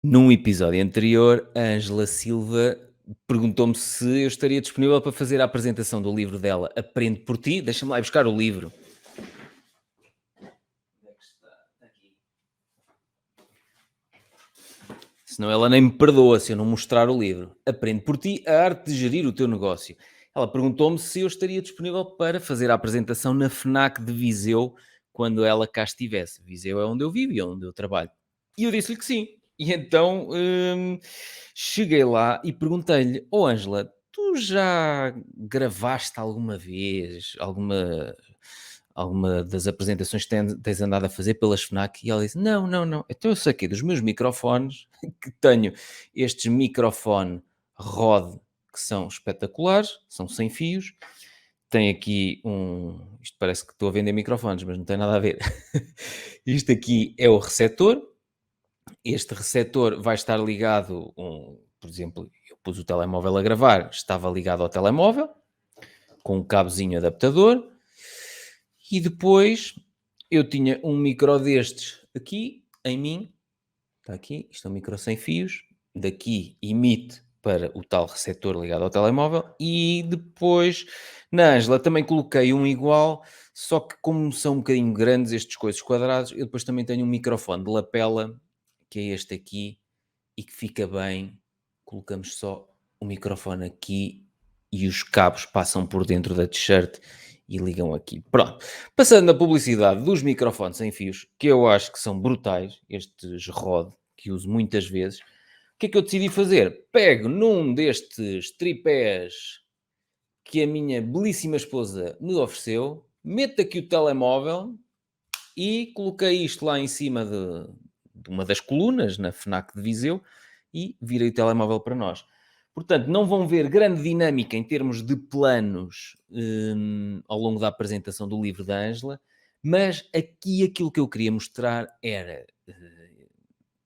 Num episódio anterior, a Ângela Silva perguntou-me se eu estaria disponível para fazer a apresentação do livro dela, Aprende por Ti. Deixa-me lá ir buscar o livro. Onde é que está? Aqui. Senão ela nem me perdoa se eu não mostrar o livro. Aprende por Ti, a arte de gerir o teu negócio. Ela perguntou-me se eu estaria disponível para fazer a apresentação na FNAC de Viseu quando ela cá estivesse. Viseu é onde eu vivo e é onde eu trabalho. E eu disse-lhe que sim. E então cheguei lá e perguntei-lhe: "Oh Ângela, tu já gravaste alguma vez alguma das apresentações que tens andado a fazer pelas FNAC?" E ela disse: "Não, não, não. Então eu saquei dos meus microfones, que tenho estes microfone Rode que são espetaculares, são sem fios. Tem aqui isto parece que estou a vender microfones, mas não tem nada a ver. Isto aqui é o receptor. Este receptor vai estar ligado, por exemplo, eu pus o telemóvel a gravar, estava ligado ao telemóvel, com um cabozinho adaptador, e depois eu tinha um micro destes aqui, em mim, está aqui, isto é um micro sem fios, daqui emite para o tal receptor ligado ao telemóvel, e depois na Ângela também coloquei um igual, só que como são um bocadinho grandes estes coisas quadrados, eu depois também tenho um microfone de lapela, que é este aqui, e que fica bem. Colocamos só o microfone aqui e os cabos passam por dentro da t-shirt e ligam aqui. Pronto. Passando na publicidade dos microfones sem fios, que eu acho que são brutais, estes Rode, que uso muitas vezes, o que é que eu decidi fazer? Pego num destes tripés que a minha belíssima esposa me ofereceu, meto aqui o telemóvel e coloquei isto lá em cima de uma das colunas, na FNAC de Viseu, e virei o telemóvel para nós. Portanto, não vão ver grande dinâmica em termos de planos ao longo da apresentação do livro da Ângela, mas aqui aquilo que eu queria mostrar era,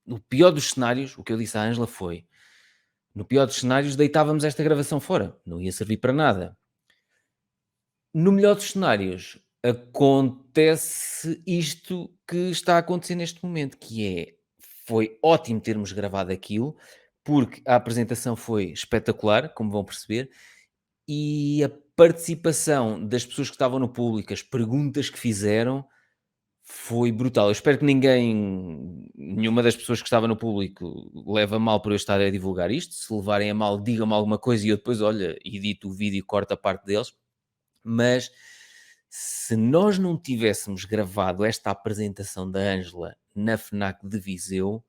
no pior dos cenários, o que eu disse à Ângela foi, no pior dos cenários, deitávamos esta gravação fora, não ia servir para nada. No melhor dos cenários, acontece isto que está a acontecer neste momento, que é, foi ótimo termos gravado aquilo, porque a apresentação foi espetacular, como vão perceber, e a participação das pessoas que estavam no público, as perguntas que fizeram, foi brutal. Eu espero que nenhuma das pessoas que estava no público leve a mal por eu estar a divulgar isto. Se levarem a mal, digam-me alguma coisa e eu depois, olha, edito o vídeo e corto a parte deles. Mas se nós não tivéssemos gravado esta apresentação da Ângela na FNAC de Viseu,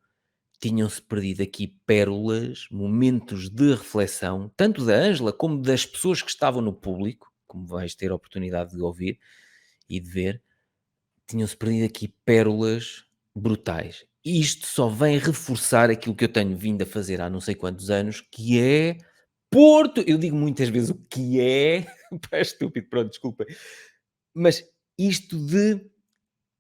tinham-se perdido aqui pérolas, momentos de reflexão, tanto da Ângela como das pessoas que estavam no público, como vais ter a oportunidade de ouvir e de ver, tinham-se perdido aqui pérolas brutais. E isto só vem reforçar aquilo que eu tenho vindo a fazer há não sei quantos anos, que é Porto. Eu digo muitas vezes o que é, pá, é estúpido, pronto, desculpa. Mas isto de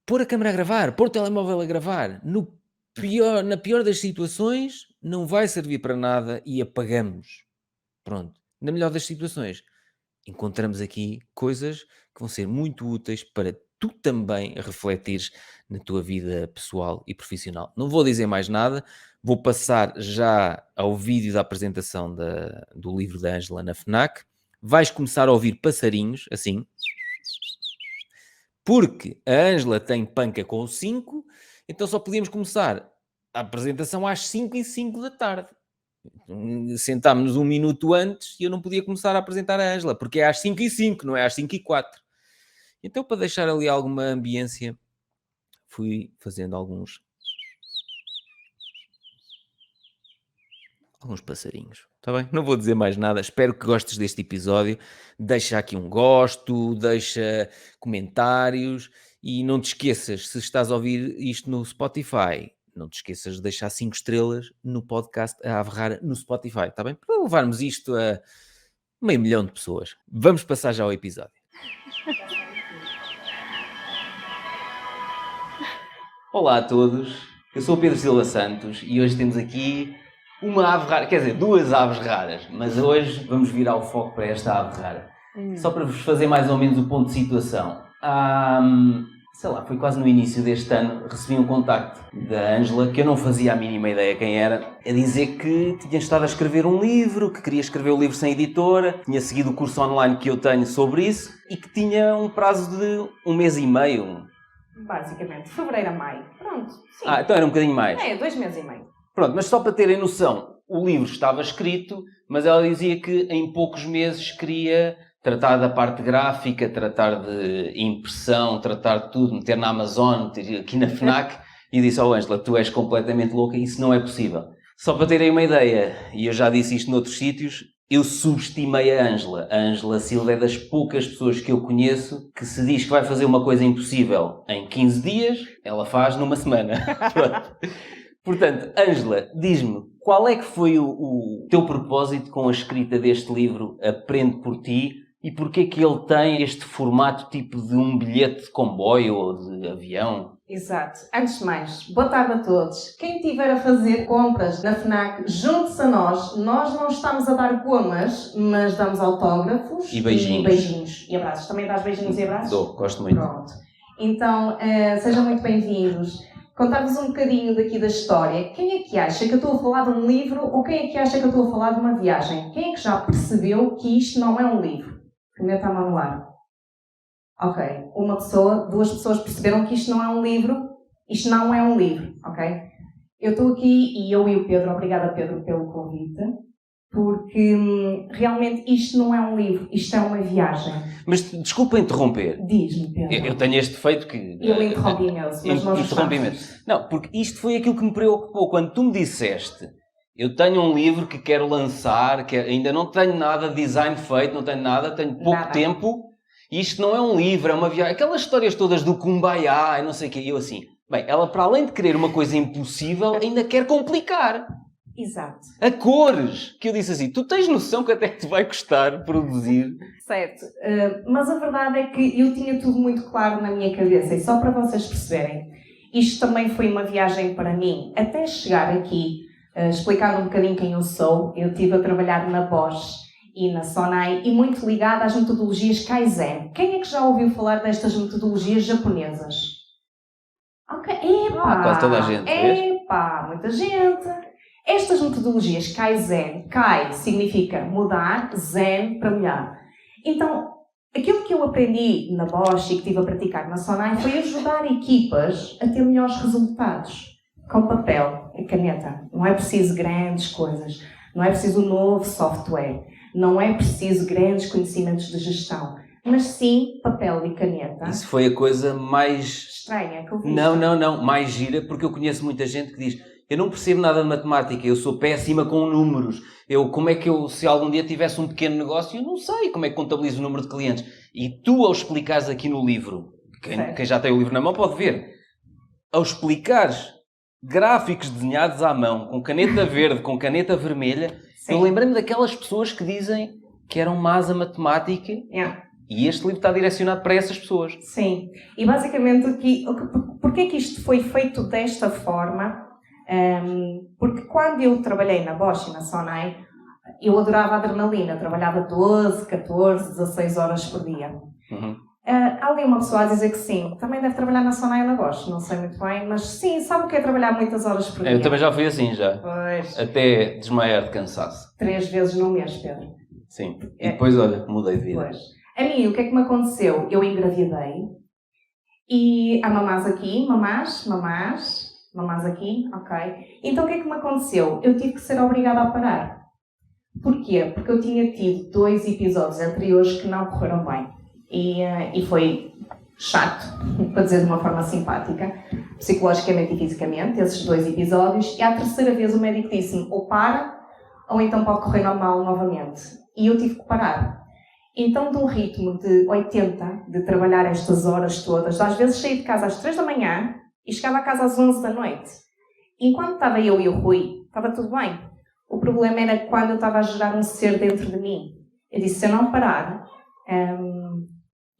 pôr a câmera a gravar, pôr o telemóvel a gravar, na pior das situações, não vai servir para nada e apagamos. Pronto. Na melhor das situações, encontramos aqui coisas que vão ser muito úteis para tu também refletires na tua vida pessoal e profissional. Não vou dizer mais nada, vou passar já ao vídeo da apresentação do livro da Ângela na FNAC. Vais começar a ouvir passarinhos, assim, porque a Ângela tem panca com 5, então só podíamos começar a apresentação às 5h05 da tarde. Sentámos-nos um minuto antes e eu não podia começar a apresentar a Ângela, porque é às 5h05, não é às 5h04. Então, para deixar ali alguma ambiência, fui fazendo alguns passarinhos. Está bem? Não vou dizer mais nada. Espero que gostes deste episódio. Deixa aqui um gosto, deixa comentários e não te esqueças, se estás a ouvir isto no Spotify, não te esqueças de deixar 5 estrelas no podcast a Averrar no Spotify, está bem? Para levarmos isto a 500 de pessoas. Vamos passar já ao episódio. Olá a todos, eu sou o Pedro Silva Santos e hoje temos aqui uma ave rara, quer dizer, duas aves raras, mas hoje vamos virar o foco para esta ave rara. Só para vos fazer mais ou menos o ponto de situação. Há sei lá, foi quase no início deste ano, recebi um contacto da Ângela, que eu não fazia a mínima ideia quem era, a dizer que tinha estado a escrever um livro, que queria escrever o livro sem editora, tinha seguido o curso online que eu tenho sobre isso e que tinha um prazo de 1 mês e meio. Basicamente, fevereiro a maio. Pronto, sim. Então era um bocadinho mais. 2 meses e meio. Pronto, mas só para terem noção, o livro estava escrito, mas ela dizia que em poucos meses queria tratar da parte gráfica, tratar de impressão, tratar de tudo, meter na Amazon, meter aqui na FNAC, e disse ao Ângela, tu és completamente louca, isso não é possível. Só para terem uma ideia, e eu já disse isto noutros sítios, eu subestimei a Ângela. A Ângela Silva é das poucas pessoas que eu conheço que se diz que vai fazer uma coisa impossível em 15 dias, ela faz numa semana. Pronto. Portanto, Ângela, diz-me, qual é que foi o teu propósito com a escrita deste livro Aprende por Ti e porquê que ele tem este formato tipo de um bilhete de comboio ou de avião? Exato. Antes de mais, boa tarde a todos. Quem estiver a fazer compras na FNAC, junte-se a nós. Nós não estamos a dar gomas, mas damos autógrafos e beijinhos. Beijinhos e abraços. Também dás beijinhos e abraços? Dou, gosto muito. Pronto. Então, sejam muito bem-vindos. Contar-vos um bocadinho daqui da história. Quem é que acha que eu estou a falar de um livro ou quem é que acha que eu estou a falar de uma viagem? Quem é que já percebeu que isto não é um livro? Meta a mão no ar. Ok. Uma pessoa, 2 pessoas perceberam que isto não é um livro. Isto não é um livro, ok? Eu estou aqui e eu e o Pedro, obrigada Pedro pelo convite, porque realmente isto não é um livro, isto é uma viagem. Mas desculpa interromper. Diz-me, Pedro. Eu tenho este defeito que... Ele interrompe imenso, mas nós interrompe. Não, porque isto foi aquilo que me preocupou. Quando tu me disseste, eu tenho um livro que quero lançar, que ainda não tenho nada de design feito, não tenho nada, tenho pouco tempo, e isto não é um livro, é uma viagem. Aquelas histórias todas do Kumbaya e não sei o quê. E eu assim, bem, ela para além de querer uma coisa impossível, ainda quer complicar. Exato. A cores! Que eu disse assim, tu tens noção que até te vai custar produzir? Certo. Mas a verdade é que eu tinha tudo muito claro na minha cabeça. E só para vocês perceberem, isto também foi uma viagem para mim. Até chegar aqui, explicando um bocadinho quem eu sou, eu estive a trabalhar na Bosch e na Sonai e muito ligada às metodologias Kaizen. Quem é que já ouviu falar destas metodologias japonesas? Ok. Epá! Quase toda a gente. Epá! Muita gente! Estas metodologias Kaizen, Kai significa mudar, Zen para melhor. Então, aquilo que eu aprendi na Bosch e que estive a praticar na Sonai foi ajudar equipas a ter melhores resultados. Com papel e caneta. Não é preciso grandes coisas. Não é preciso um novo software. Não é preciso grandes conhecimentos de gestão. Mas sim, papel e caneta. Isso foi a coisa mais... estranha que eu vi. Não. Mais gira, porque eu conheço muita gente que diz... Eu não percebo nada de matemática, eu sou péssima com números. Como é que eu, se algum dia tivesse um pequeno negócio, eu não sei como é que contabilizo o número de clientes. E tu, ao explicares aqui no livro, quem já tem o livro na mão pode ver, ao explicares gráficos desenhados à mão, com caneta verde, com caneta vermelha, eu lembrei-me daquelas pessoas que dizem que eram más a matemática. E este livro está direcionado para essas pessoas. Sim. E basicamente, porque é que isto foi feito desta forma? Porque quando eu trabalhei na Bosch e na Sonai, eu adorava a adrenalina. Eu trabalhava 12, 14, 16 horas por dia. Há ali uma pessoa a dizer que sim, também deve trabalhar na Sonai ou na Bosch, não sei muito bem, mas sim, sabe o que é trabalhar muitas horas por dia? Eu também já fui assim, já. Pois. Até desmaiar de cansaço. 3 vezes no mês, Pedro. Sim. E depois, olha, mudei de vida. Pois. A mim, o que é que me aconteceu? Eu engravidei e há mamás aqui, mamás aqui, ok. Então o que é que me aconteceu? Eu tive que ser obrigada a parar. Porquê? Porque eu tinha tido 2 episódios anteriores que não correram bem. E foi chato, para dizer de uma forma simpática, psicologicamente e fisicamente, esses 2 episódios. E à terceira vez o médico disse-me, ou para, ou então pode correr normal novamente. E eu tive que parar. Então, de um ritmo de 80, de trabalhar estas horas todas, às vezes saí de casa às 3 da manhã, e chegava a casa às 11 da noite. Enquanto estava eu e o Rui, estava tudo bem. O problema era quando eu estava a gerar um ser dentro de mim. Eu disse, se eu não parar,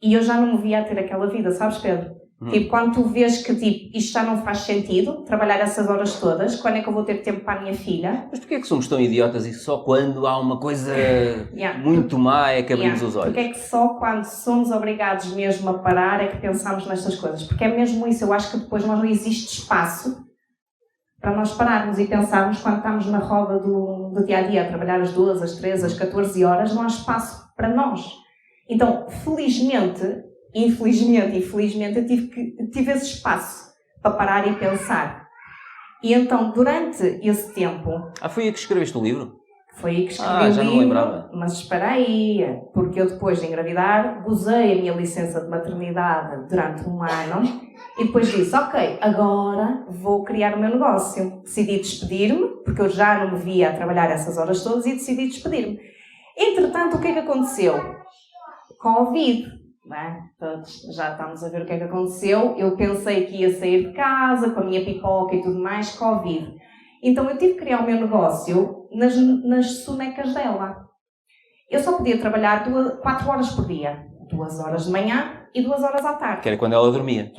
e eu já não me via a ter aquela vida, sabes, Pedro? Tipo, quando tu vês que tipo, isto já não faz sentido, trabalhar essas horas todas, quando é que eu vou ter tempo para a minha filha? Mas porquê é que somos tão idiotas e só quando há uma coisa Yeah. muito má é que abrimos os olhos? Porque é que só quando somos obrigados mesmo a parar é que pensamos nestas coisas? Porque é mesmo isso, eu acho que depois não existe espaço para nós pararmos e pensarmos quando estamos na roda do dia-a-dia, a trabalhar às 2, às 3, às 14 horas, não há espaço para nós. Então, felizmente, infelizmente e felizmente, eu tive esse espaço para parar e pensar. E então, durante esse tempo... Foi aí que escreveste o livro? Foi aí que escrevi já o não livro, lembrava. mas espera aí, porque eu depois de engravidar, gozei a minha licença de maternidade durante 1 ano e depois disse, ok, agora vou criar o meu negócio. Decidi despedir-me, porque eu já não me via a trabalhar essas horas todas e decidi despedir-me. Entretanto, o que é que aconteceu? Covid, não é? Todos já estamos a ver o que é que aconteceu. Eu pensei que ia sair de casa com a minha pipoca e tudo mais, Covid. Então eu tive que criar o meu negócio nas sonecas dela. Eu só podia trabalhar 4 horas por dia. 2 horas de manhã e 2 horas à tarde. Que era quando ela dormia.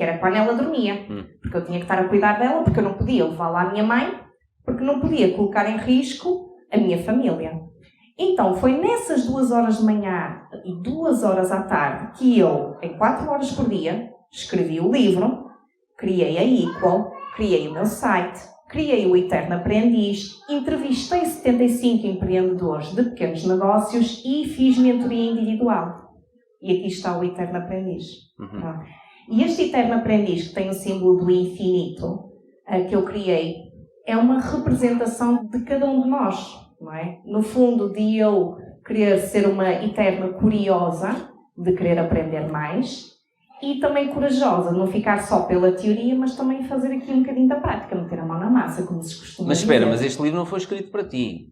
Porque eu tinha que estar a cuidar dela, porque eu não podia levá-la à minha mãe, porque não podia colocar em risco a minha família. Então foi nessas 2 horas de manhã e 2 horas à tarde que eu, em 4 horas por dia, escrevi o livro, criei a Equal, criei o meu site, criei o Eterno Aprendiz, entrevistei 75 empreendedores de pequenos negócios e fiz mentoria individual. E aqui está o Eterno Aprendiz. E este Eterno Aprendiz, que tem o símbolo do infinito, que eu criei, é uma representação de cada um de nós, não é? No fundo, de eu querer ser uma eterna curiosa, de querer aprender mais, e também corajosa, não ficar só pela teoria, mas também fazer aqui um bocadinho da prática, meter a mão na massa, como se costuma dizer. Mas espera, mas este livro não foi escrito para ti.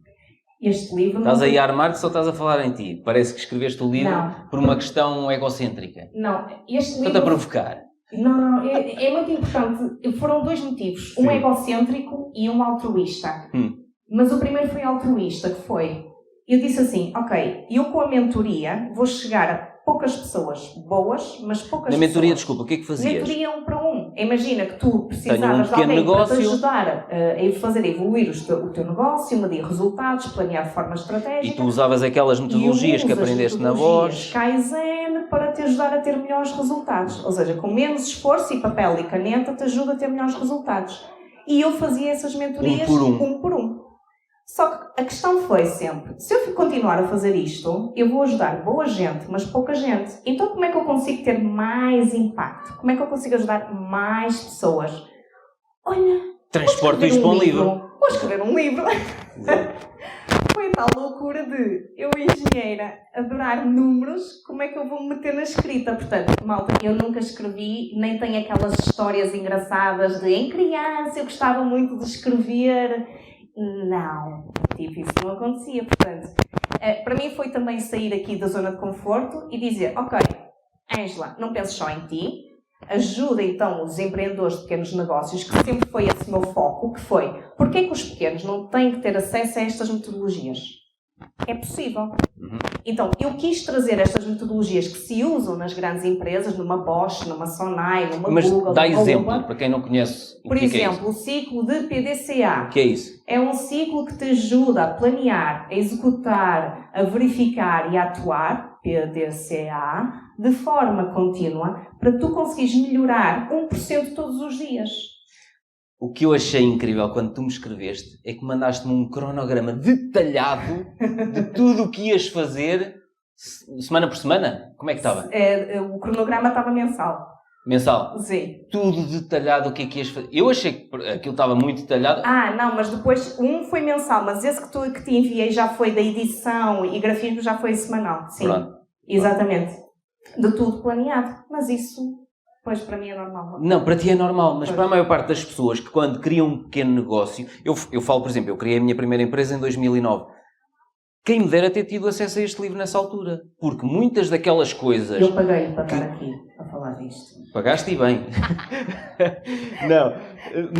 Este livro... Estás aí a armar-te, só estás a falar em ti. Parece que escreveste o livro por uma questão egocêntrica. Não, este livro... Estou-te a provocar. Não, é muito importante. Foram 2 motivos. Sim. Um egocêntrico e um altruísta. Mas o primeiro foi altruísta, que foi... Eu disse assim, ok, eu com a mentoria vou chegar a poucas pessoas boas, mas poucas pessoas. Na mentoria, desculpa, o que é que fazias? Mentoria 1 para 1. Imagina que tu precisavas de alguém para te ajudar a fazer evoluir o teu negócio, medir resultados, planear de forma estratégica. E tu usavas aquelas metodologias que aprendeste na voz. Kaizen para te ajudar a ter melhores resultados. Ou seja, com menos esforço e papel e caneta te ajuda a ter melhores resultados. E eu fazia essas mentorias 1 por 1. Só que a questão foi sempre, se eu continuar a fazer isto, eu vou ajudar boa gente, mas pouca gente. Então como é que eu consigo ter mais impacto? Como é que eu consigo ajudar mais pessoas? Olha, transporto isto para um livro. Vou escrever um livro. Foi a tal loucura de eu, engenheira, adorar números, como é que eu vou me meter na escrita? Portanto, malta, eu nunca escrevi, nem tenho aquelas histórias engraçadas de em criança eu gostava muito de escrever... Não, tipo, isso não acontecia, portanto, para mim foi também sair aqui da zona de conforto e dizer, ok, Ângela, não penses só em ti, ajuda então os empreendedores de pequenos negócios, que sempre foi esse meu foco, que foi, porque é que os pequenos não têm que ter acesso a estas metodologias? É possível. Então, eu quis trazer estas metodologias que se usam nas grandes empresas, numa Bosch, numa Sonai, numa Google... Mas dá exemplo, para quem não conhece o que é isso. Por exemplo, o ciclo de PDCA. O que é isso? É um ciclo que te ajuda a planear, a executar, a verificar e a atuar, PDCA, de forma contínua, para tu conseguires melhorar 1% todos os dias. O que eu achei incrível quando tu me escreveste é que mandaste-me um cronograma detalhado de tudo o que ias fazer semana por semana. Como é que estava? O cronograma estava mensal. Mensal? Sim. Tudo detalhado o que é que ias fazer. Eu achei que aquilo estava muito detalhado. Não, mas depois um foi mensal, mas esse que te enviei já foi da edição e grafismo já foi semanal. Sim. Pronto. Exatamente. De tudo planeado. Mas isso... Pois, para mim é normal. Não, para ti é normal, mas para a maior parte das pessoas que quando criam um pequeno negócio... Eu falo, por exemplo, eu criei a minha primeira empresa em 2009. Quem me dera ter tido acesso a este livro nessa altura. Porque muitas daquelas coisas... Eu paguei para estar aqui a falar disto. Pagaste e bem. Não.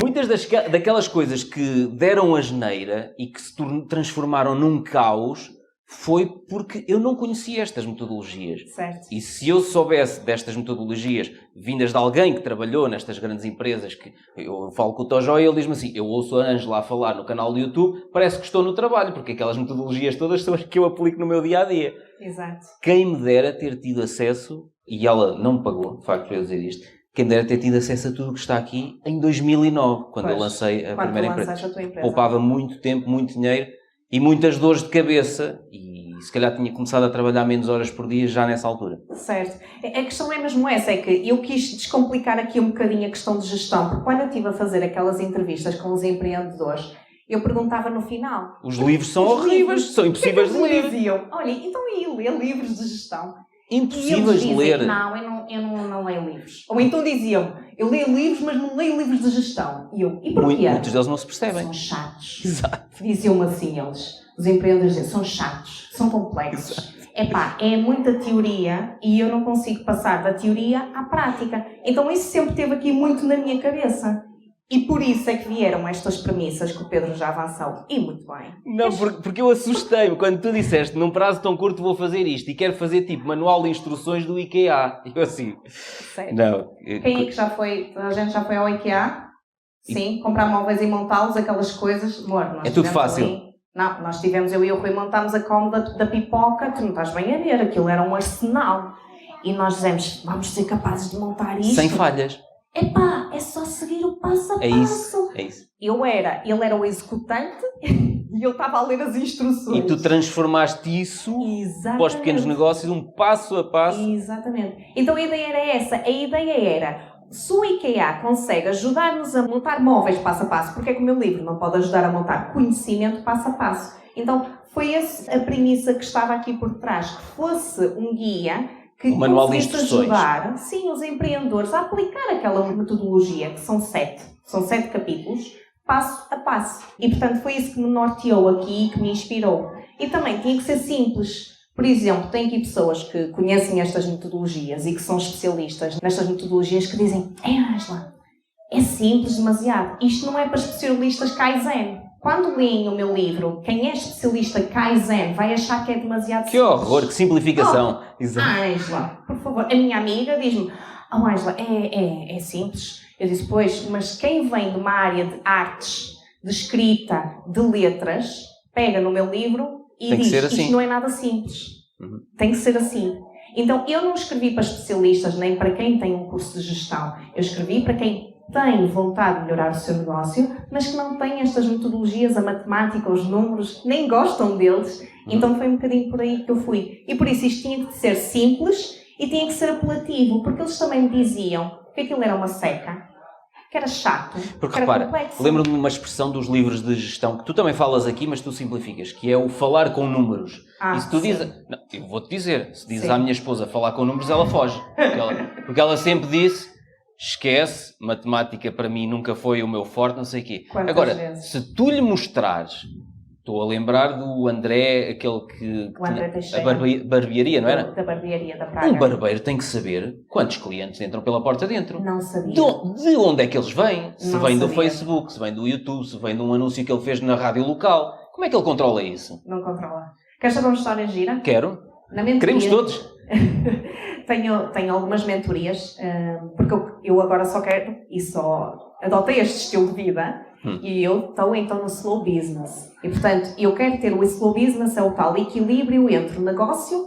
Muitas daquelas coisas que deram a asneira e que se transformaram num caos... foi porque eu não conhecia estas metodologias. Certo. E se eu soubesse destas metodologias vindas de alguém que trabalhou nestas grandes empresas, que eu falo com o Tojo e ele diz-me assim, eu ouço a Ângela a falar no canal do YouTube, parece que estou no trabalho, porque aquelas metodologias todas são as que eu aplico no meu dia-a-dia. Exato. Quem me dera ter tido acesso, e ela não me pagou, de facto, para eu dizer isto, quem me dera ter tido acesso a tudo o que está aqui em 2009, quando eu lancei a primeira empresa. Poupava muito tempo, muito dinheiro, e muitas dores de cabeça, e se calhar tinha começado a trabalhar menos horas por dia já nessa altura. Certo. A questão é mesmo essa, é que eu quis descomplicar aqui um bocadinho a questão de gestão, porque quando eu estive a fazer aquelas entrevistas com os empreendedores, eu perguntava no final... Os livros são horríveis, são impossíveis de ler. Diziam, olha, então ia ler livros de gestão. Impossíveis de ler. Não, eu não leio livros. Ou então diziam, eu leio livros, mas não leio livros de gestão. E eu, e porquê? Muitos deles não se percebem. São chatos. Exato. Diziam-me assim eles, os empreendedores diziam, são chatos, são complexos. Epá, é muita teoria e eu não consigo passar da teoria à prática. Então isso sempre esteve aqui muito na minha cabeça. E por isso é que vieram estas premissas que o Pedro já avançou. E muito bem. Não, porque eu assustei-me quando tu disseste, num prazo tão curto vou fazer isto e quero fazer tipo manual de instruções do IKEA. Eu assim... Sério? Não. Quem é que já foi? A gente já foi ao IKEA? Sim, comprar móveis e montá-los, aquelas coisas. Amor, é tudo fácil. Ali... Não, nós tivemos, eu e o Rui montámos a cómoda da pipoca, tu não estás bem a ver, aquilo era um arsenal. E nós dizemos, vamos ser capazes de montar isto. Sem falhas. Epá, é só seguir o passo a passo. É isso. Ele era o executante e eu estava a ler as instruções. E tu transformaste isso para os pequenos negócios, um passo a passo. Exatamente. Então a ideia era essa. A ideia era, se o IKEA consegue ajudar-nos a montar móveis passo a passo, porque é que o meu livro não pode ajudar a montar conhecimento passo a passo? Então foi essa a premissa que estava aqui por trás, que fosse um guia que conseguisse ajudar, sim, os empreendedores a aplicar aquela metodologia, que são 7 capítulos, passo a passo. E, portanto, foi isso que me norteou aqui e que me inspirou. E também tinha que ser simples. Por exemplo, tem aqui pessoas que conhecem estas metodologias e que são especialistas nestas metodologias que dizem, Ângela, é simples demasiado. Isto não é para especialistas Kaizen. Quando leem o meu livro, quem é especialista Kaizen vai achar que é demasiado simples. Que horror, que simplificação. Ângela, por favor. A minha amiga diz-me, Ângela, é simples. Eu disse, pois, mas quem vem de uma área de artes, de escrita, de letras, pega no meu livro e diz, assim. Isto não é nada simples. Tem que ser assim. Então, eu não escrevi para especialistas, nem para quem tem um curso de gestão. Eu escrevi para quem tem vontade de melhorar o seu negócio, mas que não tem estas metodologias, a matemática, os números, nem gostam deles. Então foi um bocadinho por aí que eu fui. E por isso isto tinha que ser simples e tinha que ser apelativo, porque eles também me diziam que aquilo era uma seca, que era chato, porque que era repara, complexo. Lembro-me de uma expressão dos livros de gestão, que tu também falas aqui, mas tu simplificas, que é o falar com números. E se tu dizes... Não, eu vou-te dizer, se dizes à minha esposa falar com números, ela foge. Porque ela sempre disse... Esquece, matemática para mim nunca foi o meu forte, não sei o quê. Agora, se tu lhe mostrares, estou a lembrar do André, aquele que o André Teixeira, a barbearia, não era? Da barbearia da Praga. Um barbeiro tem que saber quantos clientes entram pela porta dentro. Não sabia. De onde é que eles vêm? Se Não vem do sabia. Facebook, se vem do YouTube, se vem de um anúncio que ele fez na rádio local. Como é que ele controla isso? Não controla. Queres saber uma história gira? Quero. Na mentoria, queremos todos. tenho algumas mentorias, porque eu agora só quero e só adotei este estilo de vida e eu estou então no slow business. E portanto, eu quero ter o slow business, é o tal equilíbrio entre o negócio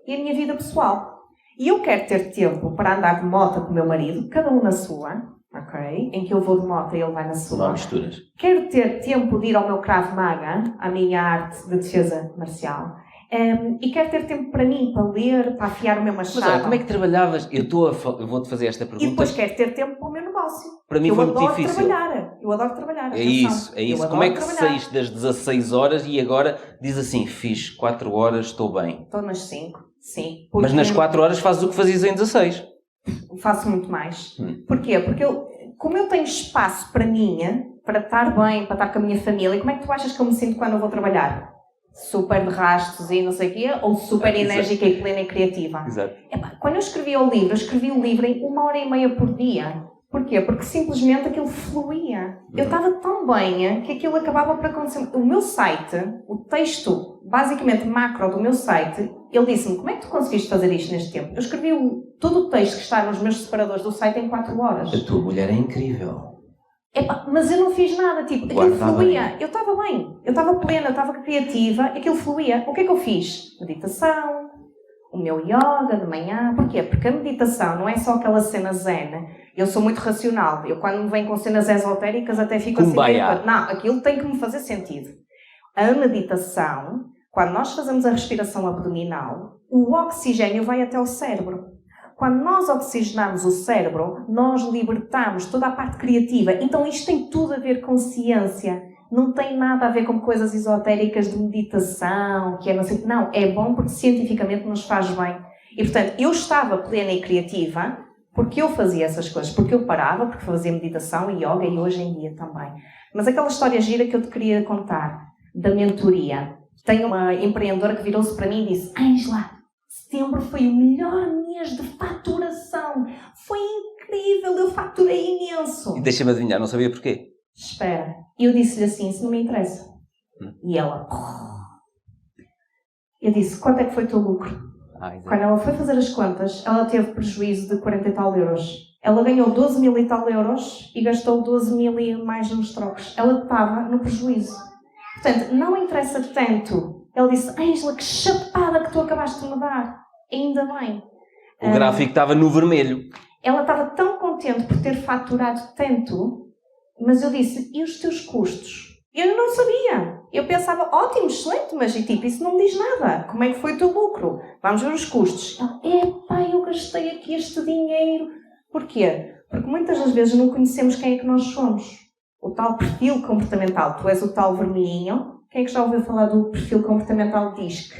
e a minha vida pessoal. E eu quero ter tempo para andar de moto com o meu marido, cada um na sua, ok? Em que eu vou de moto e ele vai na sua. Não misturas. Quero ter tempo de ir ao meu Krav Maga, à minha arte de defesa marcial. E quero ter tempo para mim, para ler, para afiar o meu machado. Mas olha, como é que trabalhavas? Eu vou-te fazer esta pergunta. E depois quero ter tempo para o meu negócio. Para mim foi muito difícil. Eu adoro trabalhar. É isso. Como é que saíste das 16 horas e agora diz assim, fiz 4 horas, estou bem? Estou nas 5, sim. Mas nas 4 horas fazes o que fazias em 16. Faço muito mais. Porquê? Porque como eu tenho espaço para mim, para estar bem, para estar com a minha família, como é que tu achas que eu me sinto quando eu vou trabalhar? Super de rastos e não sei o quê, ou super enérgica e plena e criativa. Exato. Quando eu escrevi o livro em 1h30 por dia. Porquê? Porque simplesmente aquilo fluía. Eu estava tão bem que aquilo acabava por acontecer. O meu site, o texto, basicamente macro do meu site, ele disse-me, como é que tu conseguiste fazer isto neste tempo? Eu escrevi todo o texto que está nos meus separadores do site em 4 horas. A tua mulher é incrível. Epá, mas eu não fiz nada, tipo, aquilo fluía. Eu estava bem, eu estava plena, eu estava criativa, aquilo fluía. O que é que eu fiz? Meditação, o meu yoga de manhã. Porquê? Porque a meditação não é só aquela cena zen. Eu sou muito racional. Eu quando me venho com cenas esotéricas até fico Kumbaya. assim. Não, aquilo tem que me fazer sentido. A meditação, quando nós fazemos a respiração abdominal, o oxigênio vai até o cérebro. Quando nós oxigenamos o cérebro, nós libertamos toda a parte criativa. Então isto tem tudo a ver com ciência. Não tem nada a ver com coisas esotéricas de meditação, que é não sei. Não, é bom porque cientificamente nos faz bem. E portanto, eu estava plena e criativa porque eu fazia essas coisas. Porque eu parava, porque fazia meditação e yoga e hoje em dia também. Mas aquela história gira que eu te queria contar, da mentoria. Tem uma empreendedora que virou-se para mim e disse: Ângela, setembro foi o melhor mês de faturação. Foi incrível, eu faturei imenso. E deixa-me adivinhar, não sabia porquê. Espera. E eu disse-lhe assim, isso não me interessa. E ela... Eu disse, quanto é que foi o teu lucro? Quando ela foi fazer as contas, ela teve prejuízo de 40 e tal euros. Ela ganhou 12 mil e tal euros e gastou 12 mil e mais nos trocos. Ela estava no prejuízo. Portanto, não interessa tanto. Ela disse, Ângela, que chapada que tu acabaste de me dar. Ainda bem. O gráfico estava no vermelho. Ela estava tão contente por ter faturado tanto, mas eu disse, e os teus custos? Eu não sabia. Eu pensava, ótimo, excelente, mas tipo, isso não me diz nada. Como é que foi o teu lucro? Vamos ver os custos. Ela, epá, eu gastei aqui este dinheiro. Porquê? Porque muitas das vezes não conhecemos quem é que nós somos. O tal perfil comportamental. Tu és o tal vermelhinho. Quem é que já ouviu falar do perfil comportamental DISC?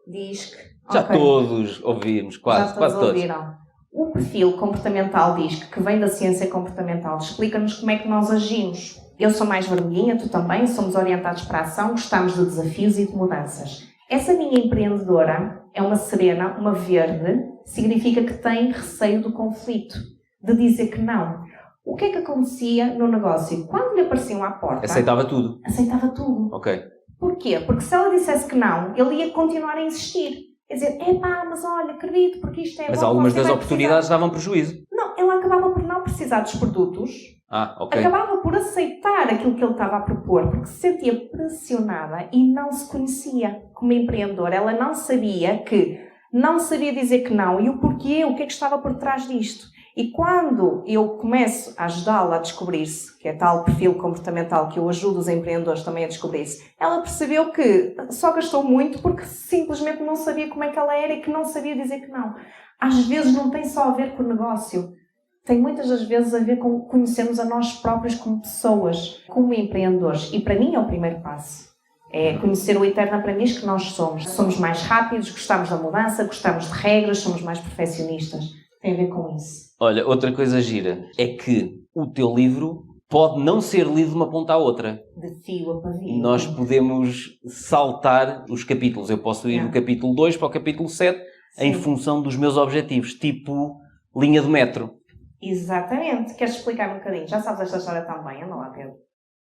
DISC. Já Okay. todos ouvimos, quase todos. Ouviram. O perfil comportamental DISC, que vem da ciência comportamental, explica-nos como é que nós agimos. Eu sou mais vermelhinha, tu também, somos orientados para a ação, gostamos de desafios e de mudanças. Essa minha empreendedora é uma serena, uma verde, significa que tem receio do conflito, de dizer que não. O que é que acontecia no negócio? Quando lhe apareciam à porta... Aceitava tudo. Aceitava tudo. Ok. Porquê? Porque se ela dissesse que não, ele ia continuar a insistir. Quer dizer, epá, mas olha, acredito, porque isto é Mas bom, algumas você das vai oportunidades precisar. davam prejuízo. Não, ela acabava por não precisar dos produtos. Ok. Acabava por aceitar aquilo que ele estava a propor, porque se sentia pressionada e não se conhecia como empreendedora. Ela não sabia dizer que não e o porquê, o que é que estava por trás disto. E quando eu começo a ajudá-la a descobrir-se, que é tal perfil comportamental que eu ajudo os empreendedores também a descobrir-se, ela percebeu que só gastou muito porque simplesmente não sabia como é que ela era e que não sabia dizer que não. Às vezes não tem só a ver com o negócio. Tem muitas das vezes a ver com conhecermos a nós próprios como pessoas, como empreendedores. E para mim é o primeiro passo. É conhecer o eterno aprendiz que nós somos. Somos mais rápidos, gostamos da mudança, gostamos de regras, somos mais perfeccionistas. Tem a ver com isso. Olha, outra coisa gira é que o teu livro pode não ser lido de uma ponta à outra. De fio a pavio. Nós podemos saltar os capítulos. Eu posso ir do capítulo 2 para o capítulo 7 em função dos meus objetivos, tipo linha do metro. Exatamente. Queres explicar um bocadinho? Já sabes esta história tão bem, anda lá, Pedro.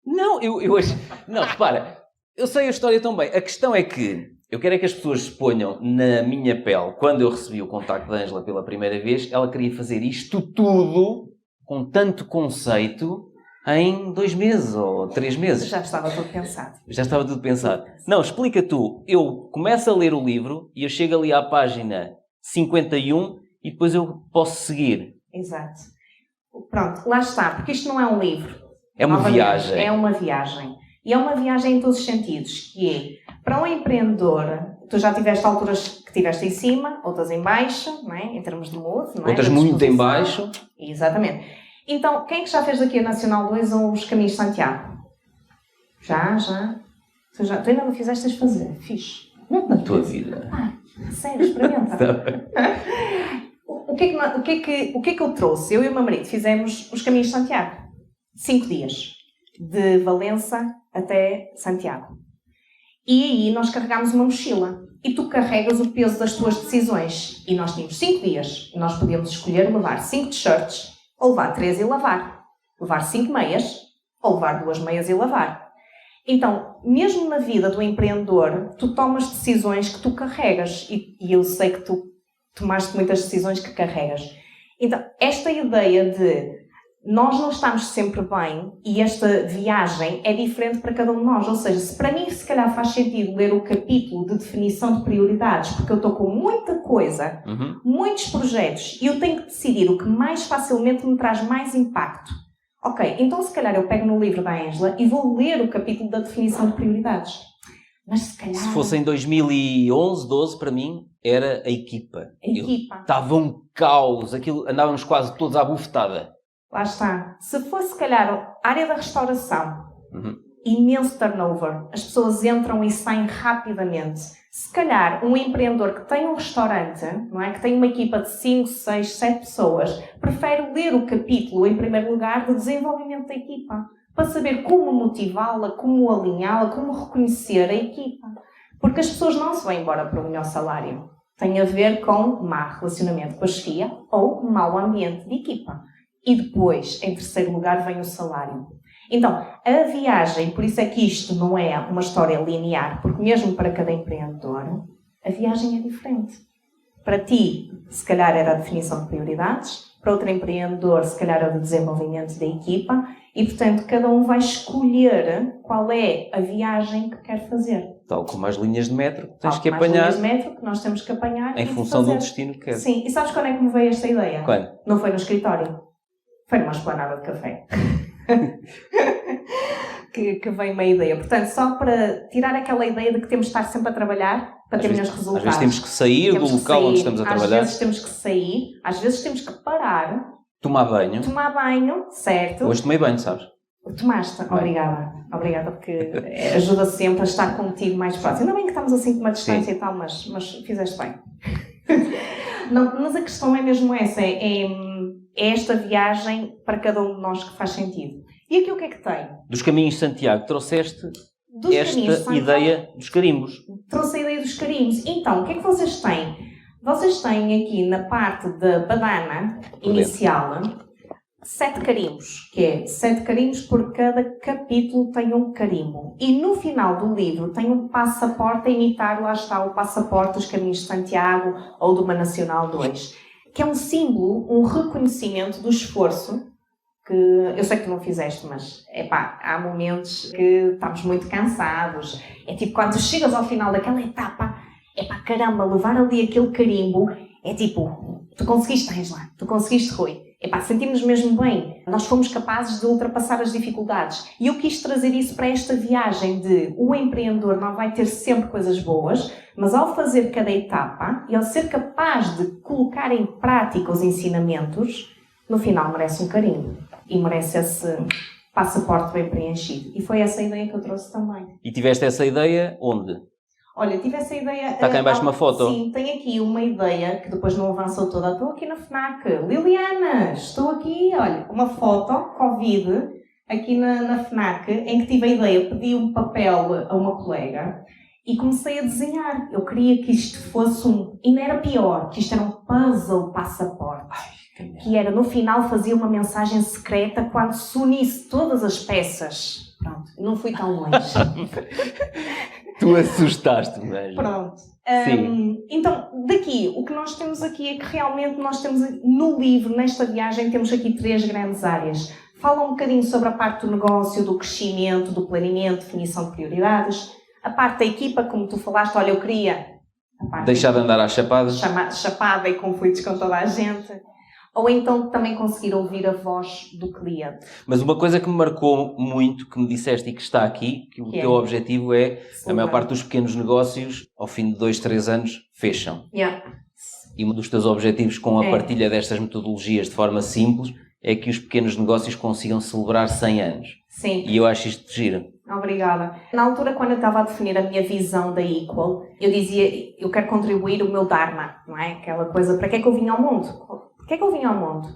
Não, eu acho... Não, repara, eu sei a história tão bem. A questão é que eu quero é que as pessoas se ponham na minha pele. Quando eu recebi o contacto da Ângela pela primeira vez, ela queria fazer isto tudo com tanto conceito em 2 meses ou 3 meses. Já estava tudo pensado. Já estava tudo pensado. Não, explica tu. Eu começo a ler o livro e eu chego ali à página 51 e depois eu posso seguir. Exato. Pronto, lá está. Porque isto não é um livro. É uma viagem. É uma viagem. E é uma viagem em todos os sentidos. Que é, para um empreendedor, tu já tiveste alturas que tiveste em cima, outras em baixo, não é? Em termos de mood, não é? Outras muito em baixo. Exatamente. Então, quem é que já fez daqui a Nacional 2 ou os Caminhos de Santiago? Já. Tu ainda não fizeste, tens de fazer. Fiz. Não na tua vida. Sério, experimenta. O que é que eu trouxe? Eu e o meu marido fizemos os Caminhos de Santiago. 5 dias. De Valença até Santiago. E aí nós carregámos uma mochila. E tu carregas o peso das tuas decisões. E nós tínhamos 5 dias. E nós podíamos escolher levar 5 t-shirts ou levar 3 e lavar, levar 5 meias, ou levar 2 meias e lavar. Então, mesmo na vida do empreendedor, tu tomas decisões que tu carregas, e eu sei que tu tomaste muitas decisões que carregas. Então, esta ideia de nós não estamos sempre bem e esta viagem é diferente para cada um de nós. Ou seja, se para mim se calhar faz sentido ler o capítulo de definição de prioridades, porque eu estou com muita coisa, muitos projetos, e eu tenho que decidir o que mais facilmente me traz mais impacto. Ok, então se calhar eu pego no livro da Ângela e vou ler o capítulo da definição de prioridades. Mas se calhar... Se fosse em 2011, 12, para mim, era a equipa. Estava um caos, aquilo, andávamos quase todos à bufetada. Lá está. Se fosse, se calhar, a área da restauração, imenso turnover, as pessoas entram e saem rapidamente. Se calhar, um empreendedor que tem um restaurante, não é? Que tem uma equipa de 5, 6, 7 pessoas, prefere ler o capítulo, em primeiro lugar, de desenvolvimento da equipa, para saber como motivá-la, como alinhá-la, como reconhecer a equipa. Porque as pessoas não se vão embora para o melhor salário. Tem a ver com má relacionamento com a chefia ou mau ambiente de equipa. E depois, em terceiro lugar, vem o salário. Então, a viagem, por isso é que isto não é uma história linear, porque mesmo para cada empreendedor, a viagem é diferente. Para ti, se calhar era a definição de prioridades, para outro empreendedor, se calhar era o desenvolvimento da equipa, e, portanto, cada um vai escolher qual é a viagem que quer fazer. Tal como as linhas de metro que tens que apanhar. As apanhar. linhas de metro que nós temos que apanhar em função do destino que queres. Sim, e sabes quando é que me veio esta ideia? Quando? Não foi no escritório. Foi numa esplanada de café. que veio uma ideia. Portanto, só para tirar aquela ideia de que temos de estar sempre a trabalhar para ter melhores resultados. Às vezes temos que sair do local onde estamos a trabalhar. Às vezes temos que sair, às vezes temos que parar. Tomar banho. Tomar banho, certo. Hoje tomei banho, sabes? Tomaste, obrigada. Obrigada, porque ajuda sempre a estar contigo mais próximo. Ainda bem que estamos assim com uma distância e tal, mas fizeste bem. Não, mas a questão é mesmo essa, é esta viagem para cada um de nós que faz sentido. E aqui o que é que tem? Dos Caminhos de Santiago, trouxeste esta ideia dos carimbos. Trouxe a ideia dos carimbos. Então, o que é que vocês têm? Vocês têm aqui na parte da badana inicial 7 carimbos, que é 7 carimbos por cada capítulo tem um carimbo. E no final do livro tem um passaporte a imitar, lá está, o passaporte dos Caminhos de Santiago ou do Uma Nacional 2, que é um símbolo, um reconhecimento do esforço, que eu sei que tu não fizeste, mas há momentos que estamos muito cansados. É tipo quando tu chegas ao final daquela etapa, caramba, levar ali aquele carimbo, é tipo, tu conseguiste, Ângela, tu conseguiste, Rui. Sentimos mesmo bem. Nós fomos capazes de ultrapassar as dificuldades. E eu quis trazer isso para esta viagem de o empreendedor não vai ter sempre coisas boas, mas ao fazer cada etapa e ao ser capaz de colocar em prática os ensinamentos, no final merece um carimbo. E merece esse passaporte bem preenchido. E foi essa a ideia que eu trouxe também. E tiveste essa ideia onde? Olha, tive essa ideia... Está cá em baixo uma foto. Sim, tenho aqui uma ideia que depois não avançou toda. Estou aqui na FNAC. Liliana, estou aqui, olha, uma foto, Covid, aqui na FNAC, em que tive a ideia, pedi um papel a uma colega e comecei a desenhar. Eu queria que isto fosse e não era pior, que isto era um puzzle passaporte. Que era, no final, fazia uma mensagem secreta quando se unisse todas as peças. Pronto, não fui tão longe. Tu assustaste-me mesmo. Pronto. Então, daqui, o que nós temos aqui é que realmente nós temos, no livro, nesta viagem, temos aqui 3 grandes áreas. Fala um bocadinho sobre a parte do negócio, do crescimento, do planeamento, definição de prioridades. A parte da equipa, como tu falaste, olha, eu queria... deixar de andar às chapadas. Chapada e conflitos com toda a gente. Ou então também conseguir ouvir a voz do cliente. Mas uma coisa que me marcou muito, que me disseste e que está aqui, que o teu objetivo é, a maior parte dos pequenos negócios, ao fim de 2, 3 anos, fecham. E um dos teus objetivos com a partilha destas metodologias de forma simples é que os pequenos negócios consigam celebrar 100 anos. Sim. E eu acho isto giro. Obrigada. Na altura, quando eu estava a definir a minha visão da Equal, eu dizia, eu quero contribuir o meu Dharma, não é? Aquela coisa, para que é que eu vim ao mundo? Porquê é que eu vim ao mundo?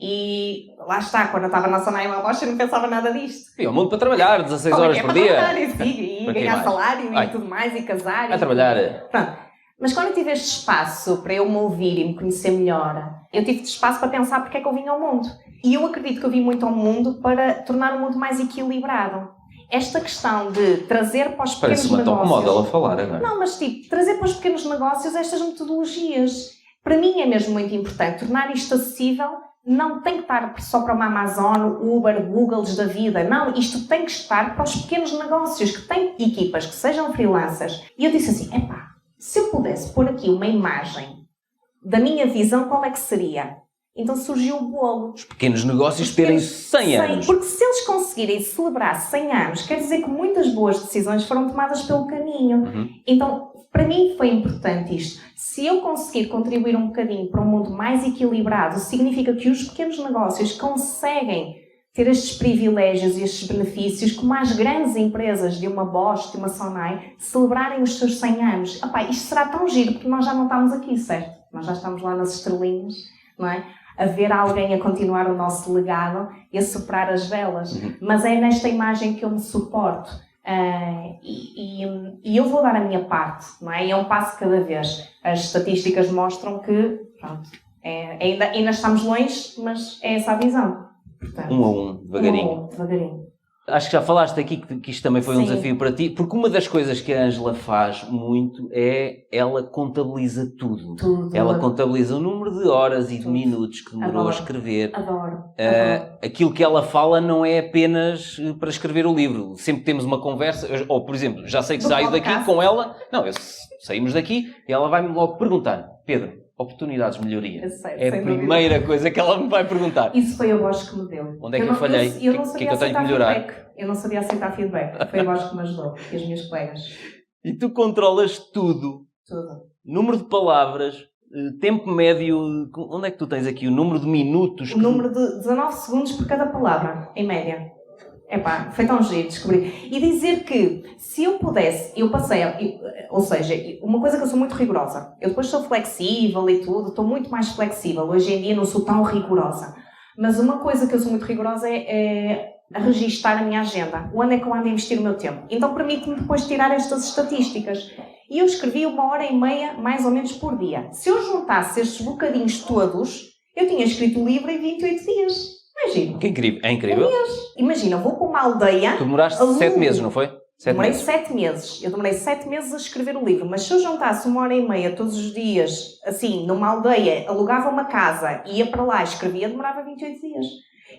E lá está, quando eu estava na Sonaima Bosch, eu não pensava nada disto. Vim ao mundo para trabalhar 16 horas por dia. E ganhar salário e tudo mais, e casar. A trabalhar. Pronto. Mas quando eu tive este espaço para eu me ouvir e me conhecer melhor, eu tive este espaço para pensar porque é que eu vim ao mundo. E eu acredito que eu vim muito ao mundo para tornar o mundo mais equilibrado. Esta questão de trazer para os pequenos Parece-me tão negócios... moda ela falar agora. Não, mas tipo, trazer para os pequenos negócios estas metodologias. Para mim é mesmo muito importante. Tornar isto acessível não tem que estar só para uma Amazon, Uber, Googles da vida. Não, isto tem que estar para os pequenos negócios, que têm equipas, que sejam freelancers. E eu disse assim, epá, se eu pudesse pôr aqui uma imagem da minha visão, qual é que seria? Então surgiu o bolo. Os pequenos negócios terem 100 anos. Porque se eles conseguirem celebrar 100 anos, quer dizer que muitas boas decisões foram tomadas pelo caminho. Então, para mim foi importante isto. Se eu conseguir contribuir um bocadinho para um mundo mais equilibrado, significa que os pequenos negócios conseguem ter estes privilégios e estes benefícios, como as grandes empresas de uma Bosch, de uma Sonai, celebrarem os seus 100 anos. Epá, isto será tão giro, porque nós já não estamos aqui, certo? Nós já estamos lá nas estrelinhas, não é? A ver alguém a continuar o nosso legado e a soprar as velas. Mas é nesta imagem que eu me suporto. E eu vou dar a minha parte, não é? E é um passo cada vez. As estatísticas mostram que, pronto, ainda estamos longe, mas é essa a visão. Portanto, um a um, devagarinho. Devagarinho. Acho que já falaste aqui que isto também foi um desafio para ti, porque uma das coisas que a Ângela faz muito é ela contabiliza tudo. Ela contabiliza o número de horas e de minutos que demorou a escrever. Adoro. Aquilo que ela fala não é apenas para escrever o livro. Sempre que temos uma conversa, ou por exemplo, já sei que saio daqui com ela, saímos daqui e ela vai-me logo perguntar, Pedro, oportunidades de melhoria. É a primeira coisa que ela me vai perguntar. Isso foi a voz que me deu. Onde é que eu falhei? Eu não sabia que eu tenho que melhorar? Feedback. Eu não sabia aceitar feedback. Foi a voz que me ajudou. E as minhas colegas. E tu controlas tudo. Tudo. Número de palavras, tempo médio... Onde é que tu tens aqui o número de minutos? O número de 19 segundos por cada palavra, em média. Epá, foi tão giro descobrir. E dizer que, se eu pudesse, eu passei, ou seja, uma coisa que eu sou muito rigorosa. Eu depois sou flexível e tudo, estou muito mais flexível. Hoje em dia não sou tão rigorosa. Mas uma coisa que eu sou muito rigorosa é registar a minha agenda. Onde é que eu ando a investir o meu tempo? Então permite-me depois tirar estas estatísticas. E eu escrevi 1h30, mais ou menos, por dia. Se eu juntasse estes bocadinhos todos, eu tinha escrito o livro em 28 dias. Imagina. Que incrível. É incrível. Imagina, vou para uma aldeia... Tu demoraste 7 meses, não foi? Demorei 7 meses. Eu demorei 7 meses a escrever o livro. Mas se eu juntasse 1h30 todos os dias, assim, numa aldeia, alugava uma casa, ia para lá, escrevia, demorava 28 dias.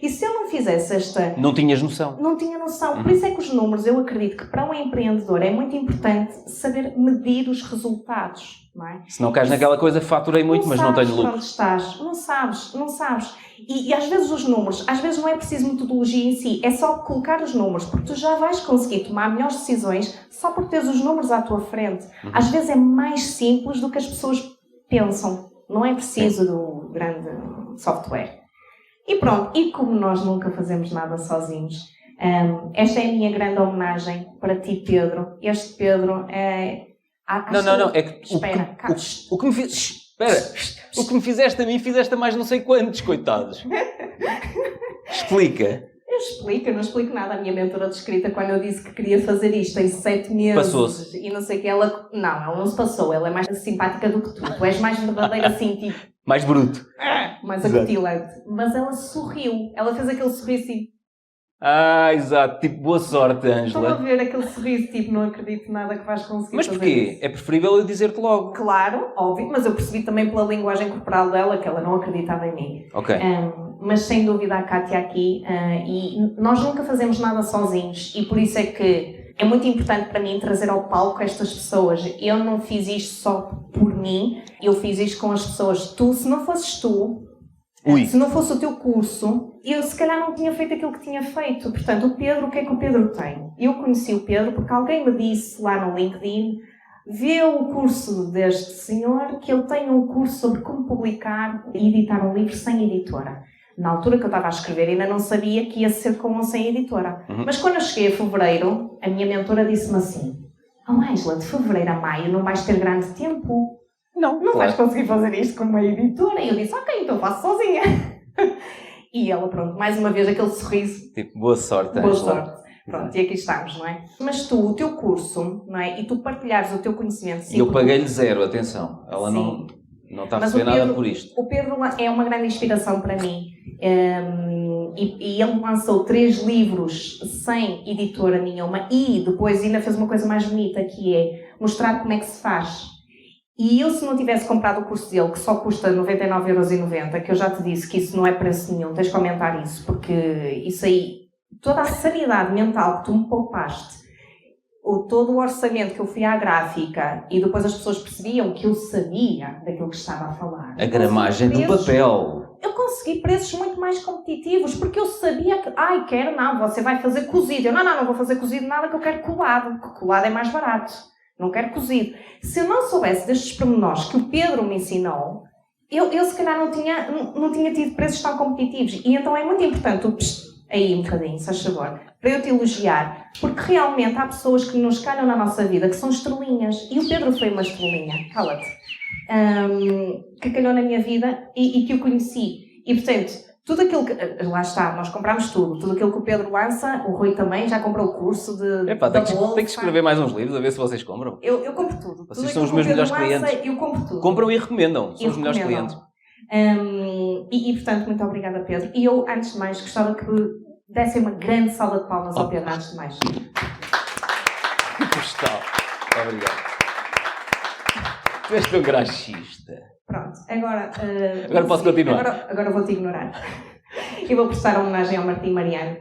E se eu não fizesse esta... Não tinhas noção. Não tinha noção. Por isso é que os números, eu acredito que para um empreendedor é muito importante saber medir os resultados, não é? Se não cais naquela coisa, faturei muito, mas não tenho lucro. Onde estás. Não sabes. E às vezes os números, às vezes não é preciso metodologia em si, é só colocar os números, porque tu já vais conseguir tomar melhores decisões só por teres os números à tua frente. Às vezes é mais simples do que as pessoas pensam. Não é preciso do grande software. E pronto, e como nós nunca fazemos nada sozinhos, esta é a minha grande homenagem para ti, Pedro. Este Pedro é... Não, é que o que me fiz... Espera, o que me fizeste a mim, fizeste a mais não sei quantos, coitados. Explica. Eu não explico nada. A minha mentora de escrita, quando eu disse que queria fazer isto em 7 meses... Passou-se. E não sei o que, ela não se passou. Ela é mais simpática do que tu. Tu és mais verdadeira assim, tipo... Mais bruto. Mais acutilante. Mas ela sorriu. Ela fez aquele sorriso assim... Exato. Tipo, boa sorte, Ângela. Estão a ver aquele sorriso, tipo, não acredito nada que vais conseguir fazer. Mas porquê? Isso. É preferível eu dizer-te logo. Claro, óbvio. Mas eu percebi também pela linguagem corporal dela que ela não acreditava em mim. Ok. Mas sem dúvida a Kátia aqui. E nós nunca fazemos nada sozinhos. E por isso é que é muito importante para mim trazer ao palco estas pessoas. Eu não fiz isto só por mim. Eu fiz isto com as pessoas. Tu, se não fosses tu... Se não fosse o teu curso, eu se calhar não tinha feito aquilo que tinha feito. Portanto, o Pedro, o que é que o Pedro tem? Eu conheci o Pedro porque alguém me disse lá no LinkedIn, vê o curso deste senhor, que ele tem um curso sobre como publicar e editar um livro sem editora. Na altura que eu estava a escrever, ainda não sabia que ia ser com ou sem editora. Mas quando eu cheguei a fevereiro, a minha mentora disse-me assim, Ângela, de fevereiro a maio não vais ter grande tempo. Não vais conseguir fazer isto com uma editora. E eu disse, ok, então faço sozinha. E ela, pronto, mais uma vez aquele sorriso. Tipo, boa sorte. Boa sorte. Pronto, e aqui estamos, não é? Mas tu, o teu curso, não é? E tu partilhares o teu conhecimento... E eu paguei-lhe 0, atenção. Ela não está a receber nada por isto. O Pedro é uma grande inspiração para mim. E ele lançou 3 livros sem editora nenhuma e depois ainda fez uma coisa mais bonita, que é mostrar como é que se faz. E eu, se não tivesse comprado o curso dele, que só custa 99,90€, que eu já te disse que isso não é preço nenhum, tens de comentar isso, porque isso aí, toda a sanidade mental que tu me poupaste, todo o orçamento que eu fui à gráfica e depois as pessoas percebiam que eu sabia daquilo que estava a falar. A gramagem do papel. Eu consegui preços muito mais competitivos, porque eu sabia que, você vai fazer cozido. Eu, não vou fazer cozido nada, que eu quero colado, porque colado é mais barato. Não quero cozido. Se eu não soubesse destes pormenores que o Pedro me ensinou, eu se calhar não tinha tido preços tão competitivos. E então é muito importante aí um bocadinho, se faz favor, para eu te elogiar, porque realmente há pessoas que nos calham na nossa vida que são estrelinhas, e o Pedro foi uma estrelinha, cala-te, que calhou na minha vida e que eu conheci. E portanto, tudo aquilo que, lá está, nós comprámos tudo aquilo que o Pedro lança, o Rui também já comprou o curso de tem que escrever mais uns livros a ver se vocês compram. Eu compro tudo. Vocês são os meus melhores clientes. Eu compro tudo. Compram e recomendam, são os melhores clientes. Portanto, muito obrigada, Pedro. E eu, antes de mais, gostava que dessem uma grande salva de palmas ao Pedro, antes de mais. Gostava. Obrigado. Tu és tão graxista. Pronto, agora posso continuar. Agora vou-te ignorar. Eu vou prestar homenagem ao Martim Mariano,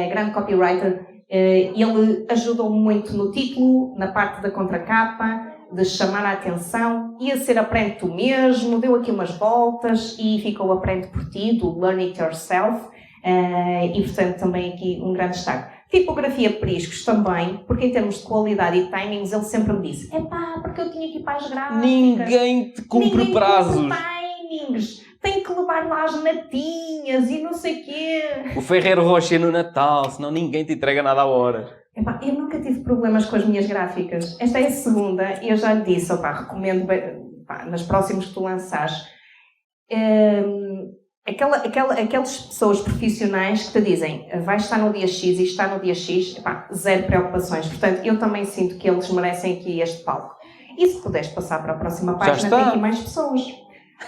grande copywriter. Ele ajudou muito no título, na parte da contracapa, de chamar a atenção, ia ser Aprende Tu Mesmo, deu aqui umas voltas e ficou Aprende Por Ti, do Learn It Yourself, e portanto também aqui um grande destaque. Tipografia Priscos também, porque em termos de qualidade e timings ele sempre me disse, porque eu tinha que ir para as gráficas. Ninguém te cumpre prazos. Cumpre timings, tem que levar lá as natinhas e não sei o quê. O Ferreiro Rocher no Natal, senão ninguém te entrega nada à hora. Eu nunca tive problemas com as minhas gráficas. Esta é a segunda e eu já lhe disse, recomendo nas próximas que tu lançares. Aquelas pessoas profissionais que te dizem vai estar no dia X e está no dia X, zero preocupações. Portanto, eu também sinto que eles merecem aqui este palco. E se puderes passar para a próxima página, tem aqui mais pessoas.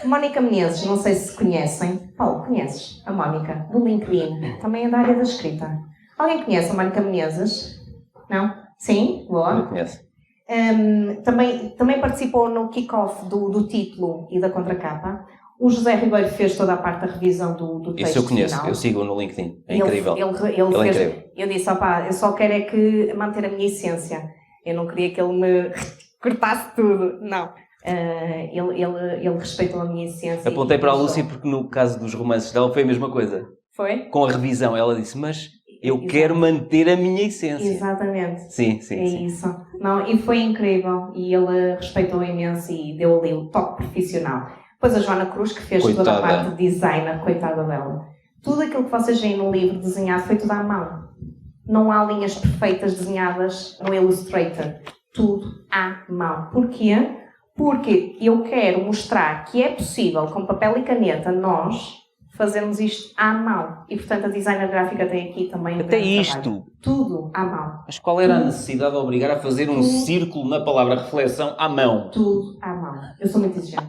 Mónica Menezes, não sei se conhecem. Paulo, conheces a Mónica, do LinkedIn, também é da área da escrita. Alguém conhece a Mónica Menezes? Não? Sim? Boa. Não conheço. Também participou no kick-off do título e da contracapa. O José Ribeiro fez toda a parte da revisão do texto. Isso eu conheço, final. Eu sigo no LinkedIn. É incrível. Ele fez, incrível. Eu disse, eu só quero é que manter a minha essência. Eu não queria que ele me cortasse tudo. Não. Ele respeitou a minha essência. Apontei para a Lúcia porque no caso dos romances dela foi a mesma coisa. Foi? Com a revisão, ela disse, mas eu quero manter a minha essência. Exatamente. Sim. Isso. Não, e foi incrível. E ele respeitou imenso e deu ali o toque profissional. Depois a Joana Cruz, que fez toda a parte de designer, coitada dela. Tudo aquilo que vocês veem no livro desenhado foi tudo à mão. Não há linhas perfeitas desenhadas no Illustrator. Tudo à mão. Porquê? Porque eu quero mostrar que é possível, com papel e caneta, nós fazermos isto à mão. E, portanto, a designer gráfica tem aqui também... Até isto! Trabalho. Tudo à mão. Mas qual era a necessidade de obrigar a fazer um círculo na palavra reflexão à mão? Tudo à mão. Eu sou muito exigente.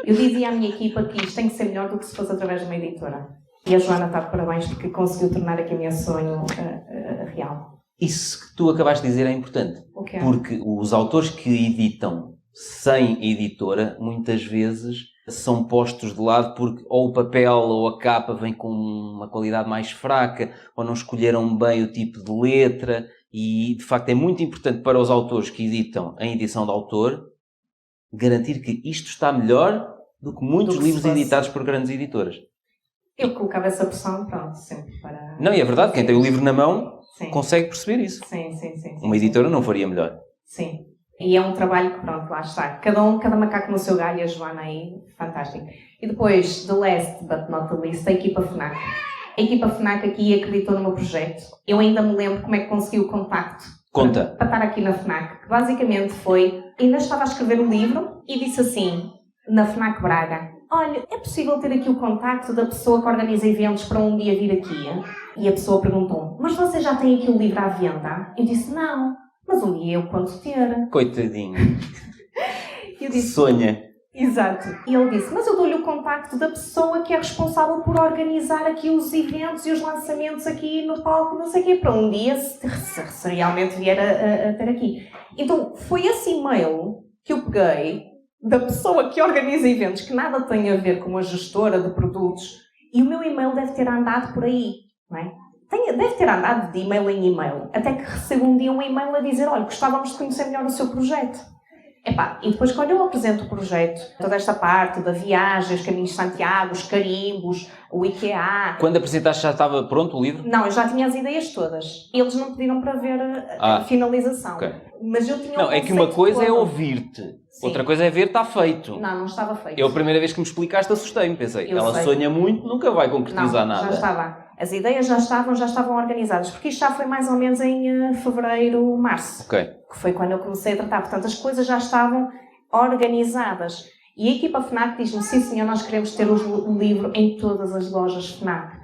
Eu dizia à minha equipa que isto tem que ser melhor do que se fosse através de uma editora. E a Joana está de parabéns porque conseguiu tornar aqui o meu sonho real. Isso que tu acabaste de dizer é importante. O quê? Porque os autores que editam sem editora, muitas vezes são postos de lado porque ou o papel ou a capa vem com uma qualidade mais fraca, ou não escolheram bem o tipo de letra, e de facto é muito importante para os autores que editam em edição de autor garantir que isto está melhor do que muitos livros editados por grandes editoras. Eu colocava essa pressão, pronto, sempre para... Não, e é verdade, quem tem o livro na mão Sim. consegue perceber isso. Sim. Uma editora não faria melhor. Sim. E é um trabalho que, pronto, lá está. Cada macaco no seu galho, a Joana aí, fantástico. E depois, the last but not the least, a equipa FNAC. A equipa FNAC aqui acreditou no meu projeto. Eu ainda me lembro como é que consegui o contacto. Conta. Para estar aqui na FNAC. Que basicamente foi, ainda estava a escrever um livro e disse assim, na FNAC Braga, olha, é possível ter aqui o contacto da pessoa que organiza eventos para um dia vir aqui? E a pessoa perguntou, mas você já tem aqui o livro à venda? Eu disse, não. Mas um dia eu conto ter. Coitadinho. Eu disse, Sonha. Exato. E ele disse, mas eu dou-lhe o contacto da pessoa que é responsável por organizar aqui os eventos e os lançamentos aqui no palco, não sei o quê, para um dia, se realmente vier a ter aqui. Então, foi esse e-mail que eu peguei da pessoa que organiza eventos, que nada tem a ver com a gestora de produtos, e o meu e-mail deve ter andado por aí, não é? Deve ter andado de e-mail em e-mail, até que recebo um dia um e-mail a dizer, olha, gostávamos de conhecer melhor o seu projeto. E depois quando eu apresento o projeto, toda esta parte da viagem, os caminhos de Santiago, os carimbos, o IKEA... Quando apresentaste já estava pronto o livro? Não, eu já tinha as ideias todas. Eles não pediram para ver a finalização. Okay. Mas eu tinha Não, é que uma coisa todo. É ouvir-te, sim. Outra coisa é ver está feito. Não estava feito. Eu a primeira vez que me explicaste assustei-me, pensei, ela sei. Sonha muito, nunca vai concretizar não, nada. Já estava. As ideias já estavam organizadas, porque isto já foi mais ou menos em fevereiro, março. Ok. Que foi quando eu comecei a tratar. Portanto, as coisas já estavam organizadas. E a equipa FNAC diz-me, sim senhor, nós queremos ter o livro em todas as lojas FNAC.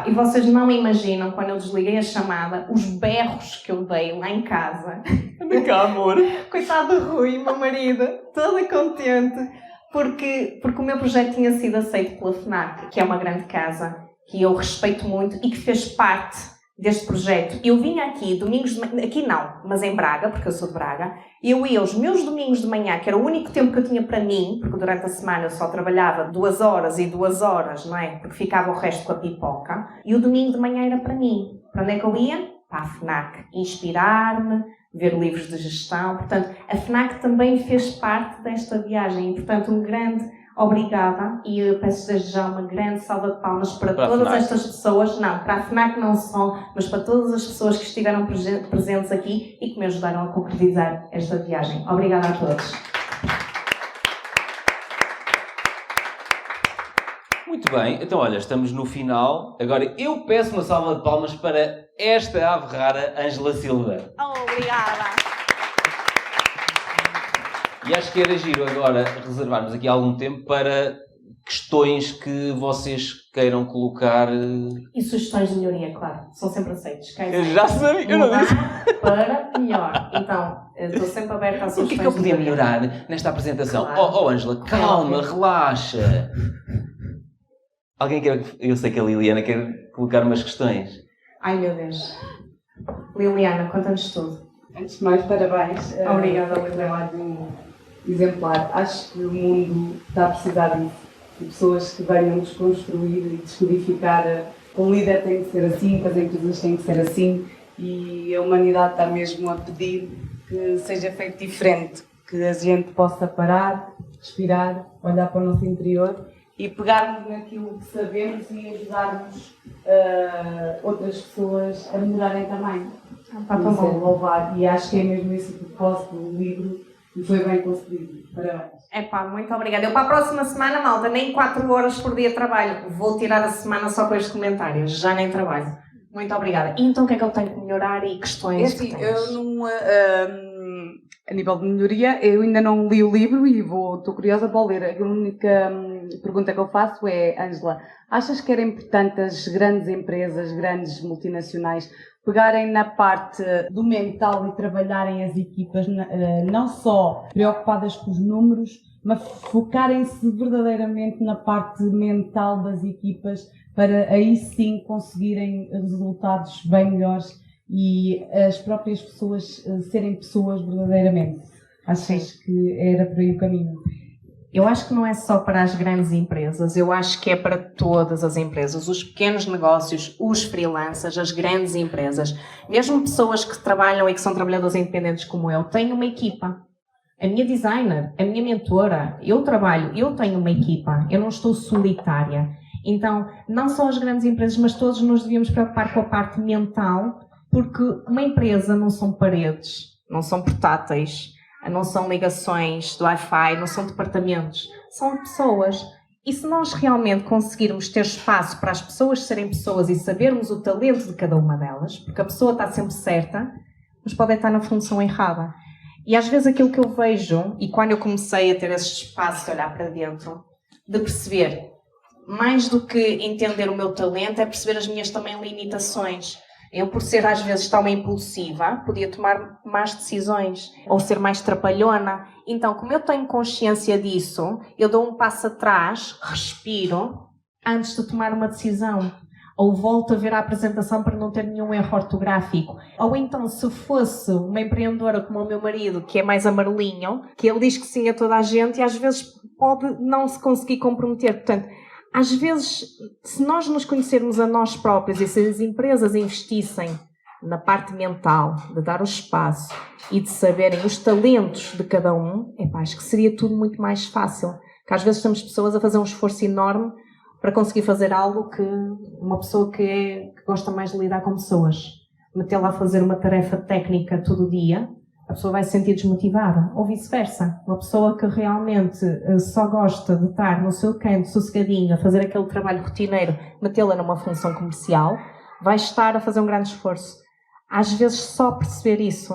E vocês não imaginam, quando eu desliguei a chamada, os berros que eu dei lá em casa. Anda cá, amor. Coitado do Rui, meu marido, toda contente, porque o meu projeto tinha sido aceito pela FNAC, que é uma grande casa, que eu respeito muito e que fez parte deste projeto. Eu vinha aqui domingos de manhã, aqui não, mas em Braga, porque eu sou de Braga, eu ia os meus domingos de manhã, que era o único tempo que eu tinha para mim, porque durante a semana eu só trabalhava 2 horas e 2 horas, não é? Porque ficava o resto com a pipoca. E o domingo de manhã era para mim. Para onde é que eu ia? Para a FNAC. Inspirar-me, ver livros de gestão. Portanto, a FNAC também fez parte desta viagem. E, portanto, um grande obrigada, e eu peço desde já uma grande salva de palmas para todas estas pessoas, não, para a FNAC não só, mas para todas as pessoas que estiveram presentes aqui e que me ajudaram a concretizar esta viagem. Obrigada a todos. Muito bem, então olha, estamos no final. Agora eu peço uma salva de palmas para esta ave rara, Ângela Silva. Obrigada. E acho que era giro agora reservarmos aqui algum tempo para questões que vocês queiram colocar. E sugestões de melhoria, claro. São sempre aceitos. Eu já sabia, eu não disse. Para melhor. Então, estou sempre aberta a sugestões. O que é que eu podia melhorar nesta apresentação? Claro. Oh, Ângela, calma, relaxa. Alguém quer... Eu sei que a Liliana quer colocar umas questões. Ai, meu Deus. Liliana, conta-nos tudo. Antes de mais, parabéns. Obrigada, Liliana. Trabalho exemplar. Acho que o mundo está a precisar disso. De pessoas que venham desconstruir e descodificar. Um líder tem que ser assim, as empresas têm que ser assim. E a humanidade está mesmo a pedir que seja feito diferente. Que a gente possa parar, respirar, olhar para o nosso interior e pegarmos naquilo que sabemos e ajudarmos outras pessoas a melhorarem também. Louvar. E acho que é mesmo esse o propósito do livro e foi bem conseguido. Parabéns. Muito obrigada. Eu para a próxima semana, malta, nem 4 horas por dia trabalho. Vou tirar a semana só com estes comentários. Já nem trabalho. Muito obrigada. E então o que é que eu tenho que melhorar e questões que tens? Eu não... a nível de melhoria, eu ainda não li o livro e estou curiosa para o ler. A única pergunta que eu faço é, Ângela, achas que era importante as grandes empresas, grandes multinacionais, pegarem na parte do mental e trabalharem as equipas, não só preocupadas com os números, mas focarem-se verdadeiramente na parte mental das equipas para aí sim conseguirem resultados bem melhores e as próprias pessoas serem pessoas verdadeiramente. Achas que era por aí o caminho? Eu acho que não é só para as grandes empresas, eu acho que é para todas as empresas, os pequenos negócios, os freelancers, as grandes empresas, mesmo pessoas que trabalham e que são trabalhadores independentes como eu, têm uma equipa. A minha designer, a minha mentora, eu tenho uma equipa, eu não estou solitária. Então, não só as grandes empresas, mas todos nos devíamos preocupar com a parte mental, porque uma empresa não são paredes, não são portáteis, não são ligações do Wi-Fi, não são departamentos, são pessoas. E se nós realmente conseguirmos ter espaço para as pessoas serem pessoas e sabermos o talento de cada uma delas, porque a pessoa está sempre certa, mas pode estar na função errada. E às vezes aquilo que eu vejo, e quando eu comecei a ter esse espaço de olhar para dentro, de perceber, mais do que entender o meu talento, é perceber as minhas também limitações. Eu, por ser às vezes tão impulsiva, podia tomar más decisões ou ser mais trapalhona. Então, como eu tenho consciência disso, eu dou um passo atrás, respiro, antes de tomar uma decisão. Ou volto a ver a apresentação para não ter nenhum erro ortográfico. Ou então, se fosse uma empreendedora como o meu marido, que é mais amarelinho, que ele diz que sim a toda a gente e às vezes pode não se conseguir comprometer. Portanto, às vezes, se nós nos conhecermos a nós próprios e se as empresas investissem na parte mental, de dar o espaço e de saberem os talentos de cada um, acho que seria tudo muito mais fácil. Porque às vezes temos pessoas a fazer um esforço enorme para conseguir fazer algo que uma pessoa que gosta mais de lidar com pessoas, metê-la a fazer uma tarefa técnica todo o dia, a pessoa vai se sentir desmotivada, ou vice-versa. Uma pessoa que realmente só gosta de estar no seu canto, sossegadinho, a fazer aquele trabalho rotineiro, metê-la numa função comercial, vai estar a fazer um grande esforço. Às vezes só perceber isso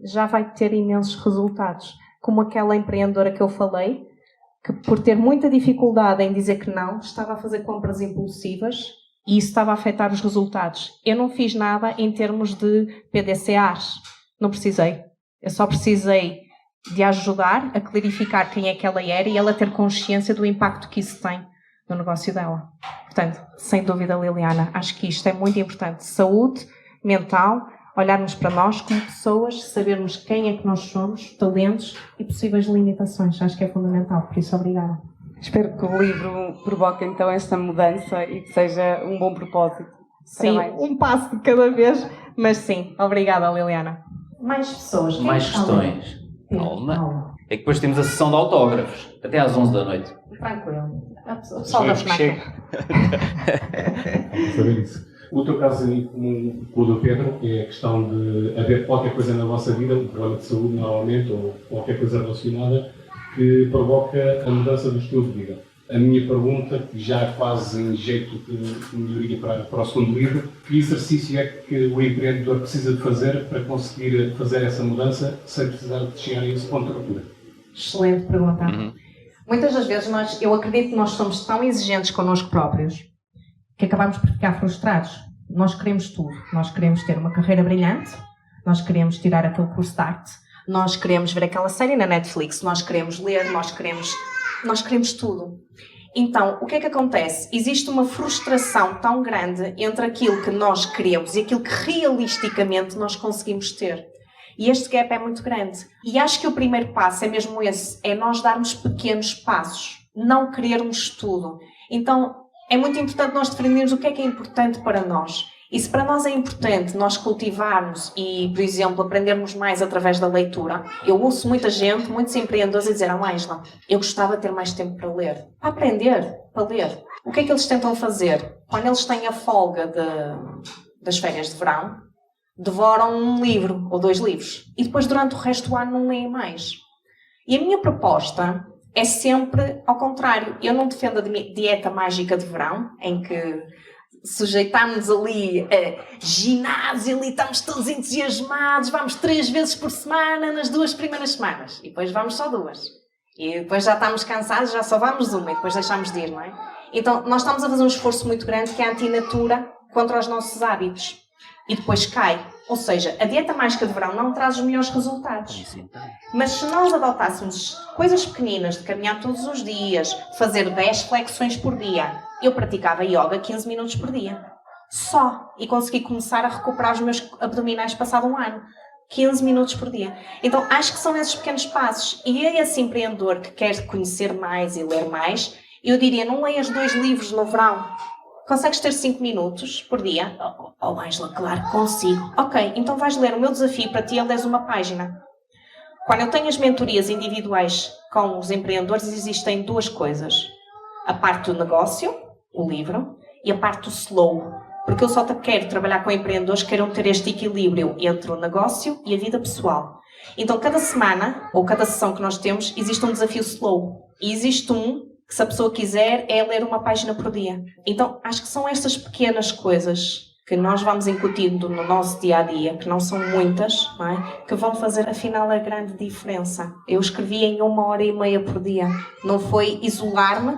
já vai ter imensos resultados, como aquela empreendedora que eu falei, que por ter muita dificuldade em dizer que não, estava a fazer compras impulsivas e isso estava a afetar os resultados. Eu não fiz nada em termos de PDCAs, não precisei. Eu só precisei de ajudar a clarificar quem é que ela era e ela ter consciência do impacto que isso tem no negócio dela. Portanto, sem dúvida, Liliana, acho que isto é muito importante. Saúde mental, olharmos para nós como pessoas, sabermos quem é que nós somos, talentos e possíveis limitações. Acho que é fundamental, por isso obrigada. Espero que o livro provoque então esta mudança e que seja um bom propósito. Sim, Parabéns. um passo de cada vez, mas sim, obrigada, Liliana. Mais pessoas. Mais questões. Calma. É que depois temos a sessão de autógrafos, até às 11 da noite. Tranquilo. O pessoal da FNAC. Saber isso. O teu caso em comum com o do Pedro é a questão de haver qualquer coisa na vossa vida, um problema de saúde normalmente, ou qualquer coisa relacionada, que provoca a mudança do estilo de vida. A minha pergunta, que já é quase em jeito de melhoria para o segundo livro, que exercício é que o empreendedor precisa de fazer para conseguir fazer essa mudança sem precisar de chegar a esse ponto de ruptura? Excelente pergunta. Muitas das vezes eu acredito que nós somos tão exigentes connosco próprios que acabamos por ficar frustrados. Nós queremos tudo. Nós queremos ter uma carreira brilhante, nós queremos tirar aquele curso de arte, nós queremos ver aquela série na Netflix, nós queremos ler, nós queremos tudo. Então, o que é que acontece? Existe uma frustração tão grande entre aquilo que nós queremos e aquilo que realisticamente nós conseguimos ter. E este gap é muito grande. E acho que o primeiro passo é mesmo esse, é nós darmos pequenos passos, não querermos tudo. Então, é muito importante nós definirmos o que é importante para nós. E se para nós é importante nós cultivarmos e, por exemplo, aprendermos mais através da leitura, eu ouço muita gente, muitos empreendedores a dizer: Ângela, eu gostava de ter mais tempo para ler. Para aprender, para ler. O que é que eles tentam fazer? Quando eles têm a folga das férias de verão, devoram um livro ou 2 livros. E depois, durante o resto do ano, não leem mais. E a minha proposta é sempre ao contrário. Eu não defendo a dieta mágica de verão, em que sujeitámos ali a ginásio, ali estamos todos entusiasmados, vamos 3 vezes por semana nas 2 primeiras semanas. E depois vamos só 2. E depois já estamos cansados, já só vamos 1 e depois deixamos de ir, não é? Então, nós estamos a fazer um esforço muito grande que é a antinatura contra os nossos hábitos. E depois cai. Ou seja, a dieta mágica de verão não traz os melhores resultados. Mas se nós adotássemos coisas pequeninas, de caminhar todos os dias, fazer 10 flexões por dia, eu praticava yoga 15 minutos por dia. Só. E consegui começar a recuperar os meus abdominais passado 1 ano. 15 minutos por dia. Então, acho que são esses pequenos passos. E é esse empreendedor que quer conhecer mais e ler mais, eu diria, não leias 2 livros no verão. Consegues ter 5 minutos por dia? Oh, Ângela, claro que consigo. Ok, então vais ler. O meu desafio para ti é ler uma página. Quando eu tenho as mentorias individuais com os empreendedores, existem 2 coisas. A parte do negócio, o livro, e a parte do slow. Porque eu só quero trabalhar com empreendedores que queiram ter este equilíbrio entre o negócio e a vida pessoal. Então, cada semana, ou cada sessão que nós temos, existe um desafio slow. E existe que, se a pessoa quiser, é ler 1 página por dia. Então, acho que são estas pequenas coisas que nós vamos incutindo no nosso dia-a-dia, que não são muitas, não é? Que vão fazer, afinal, a grande diferença. Eu escrevi em 1h30 por dia. Não foi isolar-me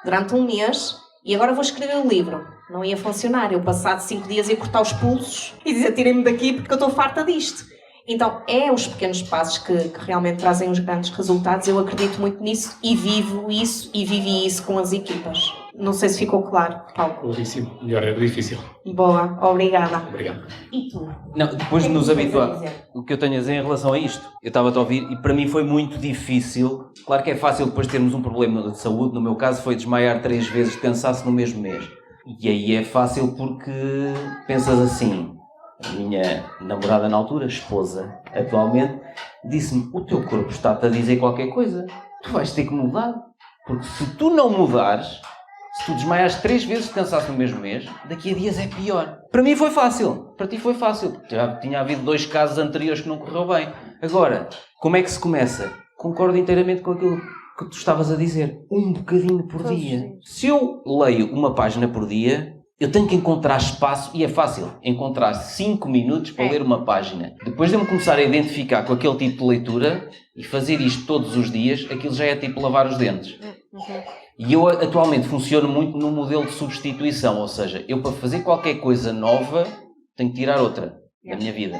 durante 1 mês e agora vou escrever um livro. Não ia funcionar. Eu, passado 5 dias, ia cortar os pulsos e dizer, tirem-me daqui porque eu estou farta disto. Então, é os pequenos passos que realmente trazem os grandes resultados. Eu acredito muito nisso e vivo isso e vivi isso com as equipas. Não sei se ficou claro, Paulo. Claríssimo. Melhor é difícil. Boa, obrigada. Obrigado. E tu? Não, depois de nos habituar, o que eu tenho a dizer em relação a isto, eu estava a ouvir e para mim foi muito difícil. Claro que é fácil depois termos um problema de saúde, no meu caso foi desmaiar 3 vezes de cansaço no mesmo mês. E aí é fácil porque pensas assim, a minha namorada na altura, esposa atualmente, disse-me, o teu corpo está-te a dizer qualquer coisa, tu vais ter que mudar, porque se tu não mudares, se tu desmaiares 3 vezes de cansaço no mesmo mês, daqui a dias é pior. Para mim foi fácil, para ti foi fácil. Já tinha havido 2 casos anteriores que não correu bem. Agora, como é que se começa? Concordo inteiramente com aquilo que tu estavas a dizer. Um bocadinho por dia. Se eu leio uma página por dia, eu tenho que encontrar espaço, e é fácil, encontrar 5 minutos para ler uma página. Depois de eu me começar a identificar com aquele tipo de leitura e fazer isto todos os dias, aquilo já é tipo lavar os dentes. E eu atualmente funciono muito no modelo de substituição, ou seja, eu para fazer qualquer coisa nova tenho que tirar outra da minha vida.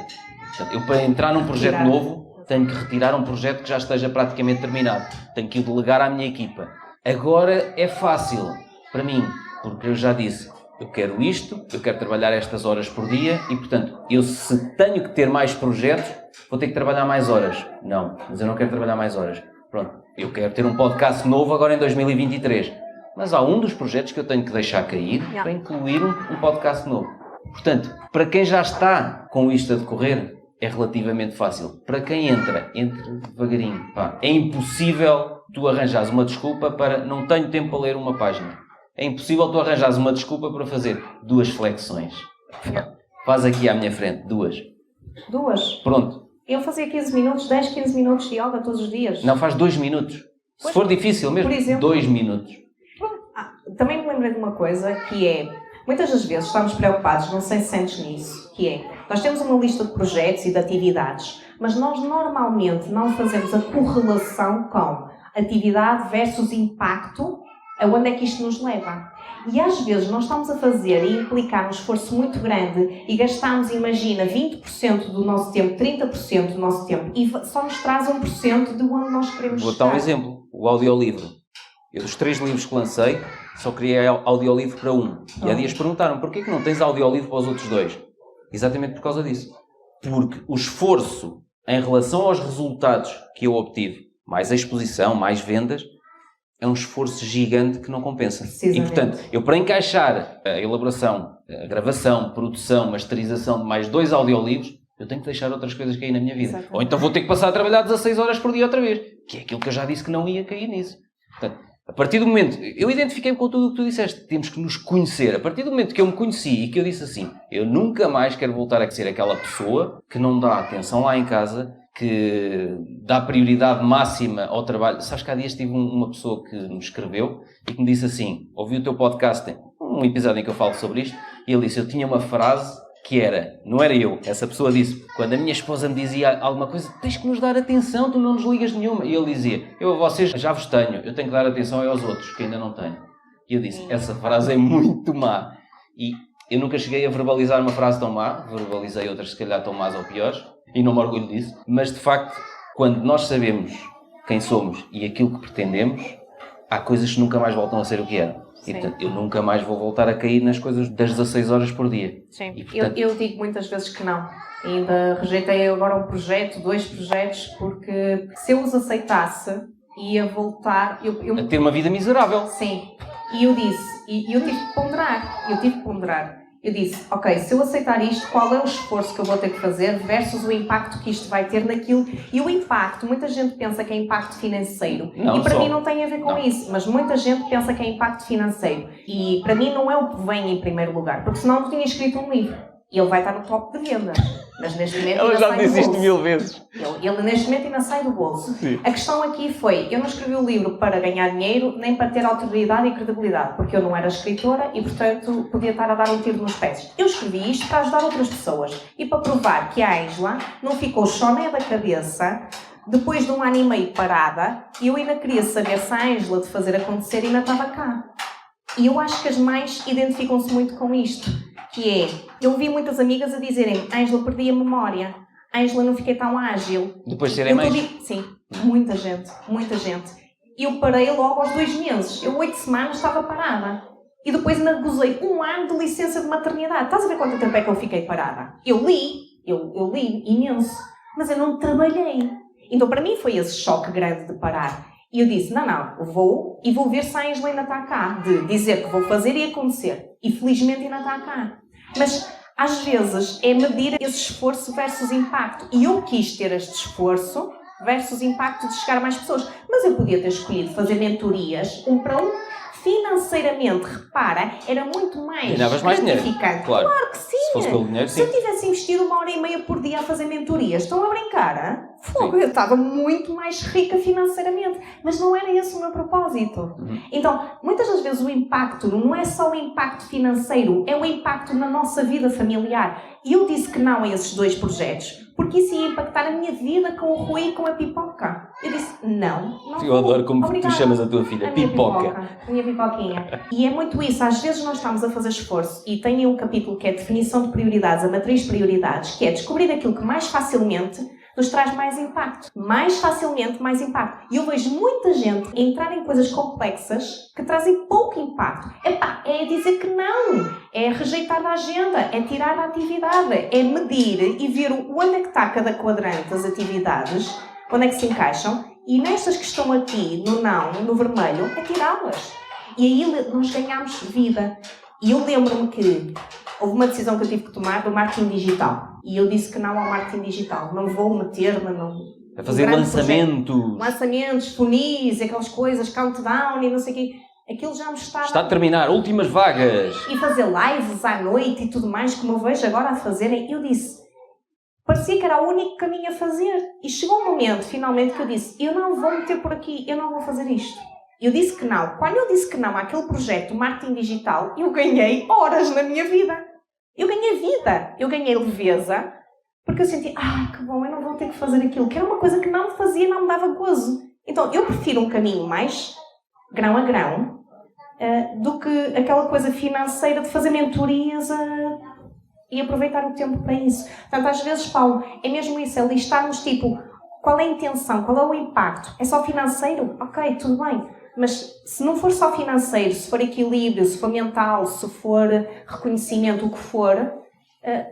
Portanto, eu para entrar num projeto novo tenho que retirar um projeto que já esteja praticamente terminado. Tenho que o delegar à minha equipa. Agora é fácil para mim, porque eu já disse, eu quero isto, eu quero trabalhar estas horas por dia e, portanto, eu se tenho que ter mais projetos, vou ter que trabalhar mais horas. Não, mas eu não quero trabalhar mais horas. Pronto, eu quero ter um podcast novo agora em 2023. Mas há um dos projetos que eu tenho que deixar cair para incluir um podcast novo. Portanto, para quem já está com isto a decorrer, é relativamente fácil. Para quem entra devagarinho. Pá, é impossível tu arranjares uma desculpa para não tenho tempo para ler uma página. É impossível tu arranjares uma desculpa para fazer 2 flexões. Faz aqui à minha frente, 2. 2? Pronto. Eu fazia 15 minutos, 10, 15 minutos de yoga todos os dias. Não, faz 2 minutos. Se for difícil mesmo, por exemplo, 2 minutos. Também me lembrei de uma coisa que é, muitas das vezes estamos preocupados, não sei se sentes nisso, que é, nós temos uma lista de projetos e de atividades, mas nós normalmente não fazemos a correlação com atividade versus impacto, aonde é que isto nos leva. E às vezes nós estamos a fazer e implicar um esforço muito grande e gastamos, imagina, 20% do nosso tempo, 30% do nosso tempo e só nos traz 1% de onde nós queremos Vou chegar. dar um exemplo, o audiolivro. Eu dos 3 livros que lancei, só criei audiolivro para um. E há dias perguntaram, porquê que não tens audiolivro para os outros 2? Exatamente por causa disso. Porque o esforço em relação aos resultados que eu obtive, mais a exposição, mais vendas, é um esforço gigante que não compensa. E, portanto, eu para encaixar a elaboração, a gravação, produção, masterização de mais 2 audiolivros, eu tenho que deixar outras coisas cair na minha vida. Exatamente. Ou então vou ter que passar a trabalhar 16 horas por dia outra vez, que é aquilo que eu já disse que não ia cair nisso. Portanto, a partir do momento... Eu identifiquei-me com tudo o que tu disseste. Temos que nos conhecer. A partir do momento que eu me conheci e que eu disse assim, eu nunca mais quero voltar a ser aquela pessoa que não dá atenção lá em casa, que dá prioridade máxima ao trabalho. Sabes que há dias tive uma pessoa que me escreveu e que me disse assim, ouvi o teu podcast, um episódio em que eu falo sobre isto, e ele disse, eu tinha uma frase que era, não era eu, essa pessoa disse, quando a minha esposa me dizia alguma coisa, tens que nos dar atenção, tu não nos ligas nenhuma. E ele dizia, eu a vocês já vos tenho, eu tenho que dar atenção aos outros, que ainda não tenho. E eu disse, essa frase é muito má. E eu nunca cheguei a verbalizar uma frase tão má, verbalizei outras se calhar tão más ou piores, e não me orgulho disso, mas de facto, quando nós sabemos quem somos e aquilo que pretendemos, há coisas que nunca mais voltam a ser o que eram. E, portanto, eu nunca mais vou voltar a cair nas coisas das 16 horas por dia. Sim, e, portanto... eu digo muitas vezes que não. Ainda rejeitei agora um projeto, 2 projetos, porque se eu os aceitasse, ia voltar... A ter uma vida miserável. Sim. E eu disse, e eu tive que ponderar. Eu disse, ok, se eu aceitar isto, qual é o esforço que eu vou ter que fazer versus o impacto que isto vai ter naquilo? E o impacto, muita gente pensa que é impacto financeiro. Não, e para só. mim não tem a ver com isso, mas muita gente pensa que é impacto financeiro. E para mim não é o que vem em primeiro lugar, porque senão não tinha escrito um livro. E ele vai estar no top de venda. Mas neste momento ela já disse isto 1000 vezes. Ele neste momento ainda sai do bolso. Sim. A questão aqui foi, eu não escrevi o livro para ganhar dinheiro, nem para ter autoridade e credibilidade, porque eu não era escritora e, portanto, podia estar a dar um tiro nos pés. Eu escrevi isto para ajudar outras pessoas e para provar que a Ângela não ficou choné da cabeça depois de 1 ano e meio parada e eu ainda queria saber se a Ângela de fazer acontecer ainda estava cá. E eu acho que as mães identificam-se muito com isto, que é, eu vi muitas amigas a dizerem, Ângela, perdi a memória, Ângela, não fiquei tão ágil. Depois de serem mães? Sim, muita gente, muita gente. E eu parei logo aos 2 meses, eu 8 semanas estava parada. E depois ainda gozei 1 ano de licença de maternidade. Estás a ver quanto tempo é que eu fiquei parada? Eu li imenso, mas eu não trabalhei. Então para mim foi esse choque grande de parar. E eu disse, não, vou ver se a Ângela ainda está cá. De dizer que vou fazer e acontecer. E felizmente ainda está cá. Mas às vezes é medir esse esforço versus impacto. E eu quis ter este esforço versus impacto de chegar a mais pessoas. Mas eu podia ter escolhido fazer mentorias 1 para 1. Financeiramente, repara, era muito mais gratificante. Claro que sim. Se fosse pelo dinheiro, Se eu tivesse investido 1h30 por dia a fazer mentorias, estão a brincar? Hein? Fogo, eu estava muito mais rica financeiramente. Mas não era esse o meu propósito. Então, muitas das vezes o impacto não é só o impacto financeiro, é o impacto na nossa vida familiar. E eu disse que não a esses 2 projetos, porque isso ia impactar a minha vida com o Rui e com a Pipoca. Eu disse, não Eu vou. adoro como Obrigada. tu chamas a tua filha, Pipoca. A minha pipoquinha. E é muito isso, às vezes nós estamos a fazer esforço e tem um capítulo que é definição de prioridades, a matriz de prioridades, que é descobrir aquilo que mais facilmente nos traz mais impacto. Mais facilmente, mais impacto. E eu vejo muita gente entrar em coisas complexas que trazem pouco impacto. É dizer que não. É rejeitar a agenda. É tirar a atividade. É medir e ver onde é que está cada quadrante das atividades, onde é que se encaixam. E nestas que estão aqui, no não, no vermelho, é tirá-las. E aí nós ganhamos vida. E eu lembro-me que houve uma decisão que eu tive que tomar do marketing digital. E eu disse que não ao marketing digital. Não vou meter-me a fazer lançamentos. Lançamentos, funis, aquelas coisas, countdown e não sei o quê. Aquilo já me estava... Está a terminar, últimas vagas. E fazer lives à noite e tudo mais, como eu vejo agora a fazerem. Eu disse... Parecia que era o único caminho a fazer. E chegou um momento, finalmente, que eu disse, eu não vou meter por aqui, eu não vou fazer isto. Eu disse que não. Quando eu disse que não àquele projeto, marketing digital, eu ganhei horas na minha vida. Eu ganhei vida. Eu ganhei leveza. Porque eu senti, que bom, eu não vou ter que fazer aquilo. Que era uma coisa que não me fazia, não me dava gozo. Então, eu prefiro um caminho mais grão a grão do que aquela coisa financeira de fazer mentorias e aproveitar o tempo para isso. Portanto, às vezes, Paulo, é mesmo isso. É listarmos, tipo, qual é a intenção, qual é o impacto. É só financeiro? Ok, tudo bem. Mas se não for só financeiro, se for equilíbrio, se for mental, se for reconhecimento, o que for,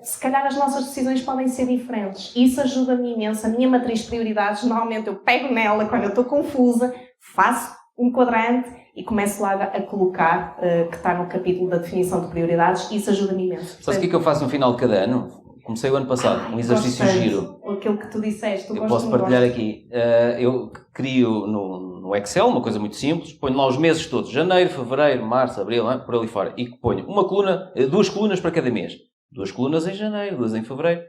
se calhar as nossas decisões podem ser diferentes. Isso ajuda-me imenso. A minha matriz de prioridades, normalmente eu pego nela quando eu estou confusa, faço um quadrante e começo lá a colocar, que está no capítulo da definição de prioridades. Isso ajuda-me imenso. Sabe o que é que eu faço no final de cada ano? Comecei o ano passado, um exercício giro. Aquilo que tu disseste. Eu posso partilhar aqui. Eu crio no Excel uma coisa muito simples. Ponho lá os meses todos. Janeiro, fevereiro, março, abril, por ali fora. E ponho 2 colunas para cada mês. 2 colunas em janeiro, 2 em fevereiro.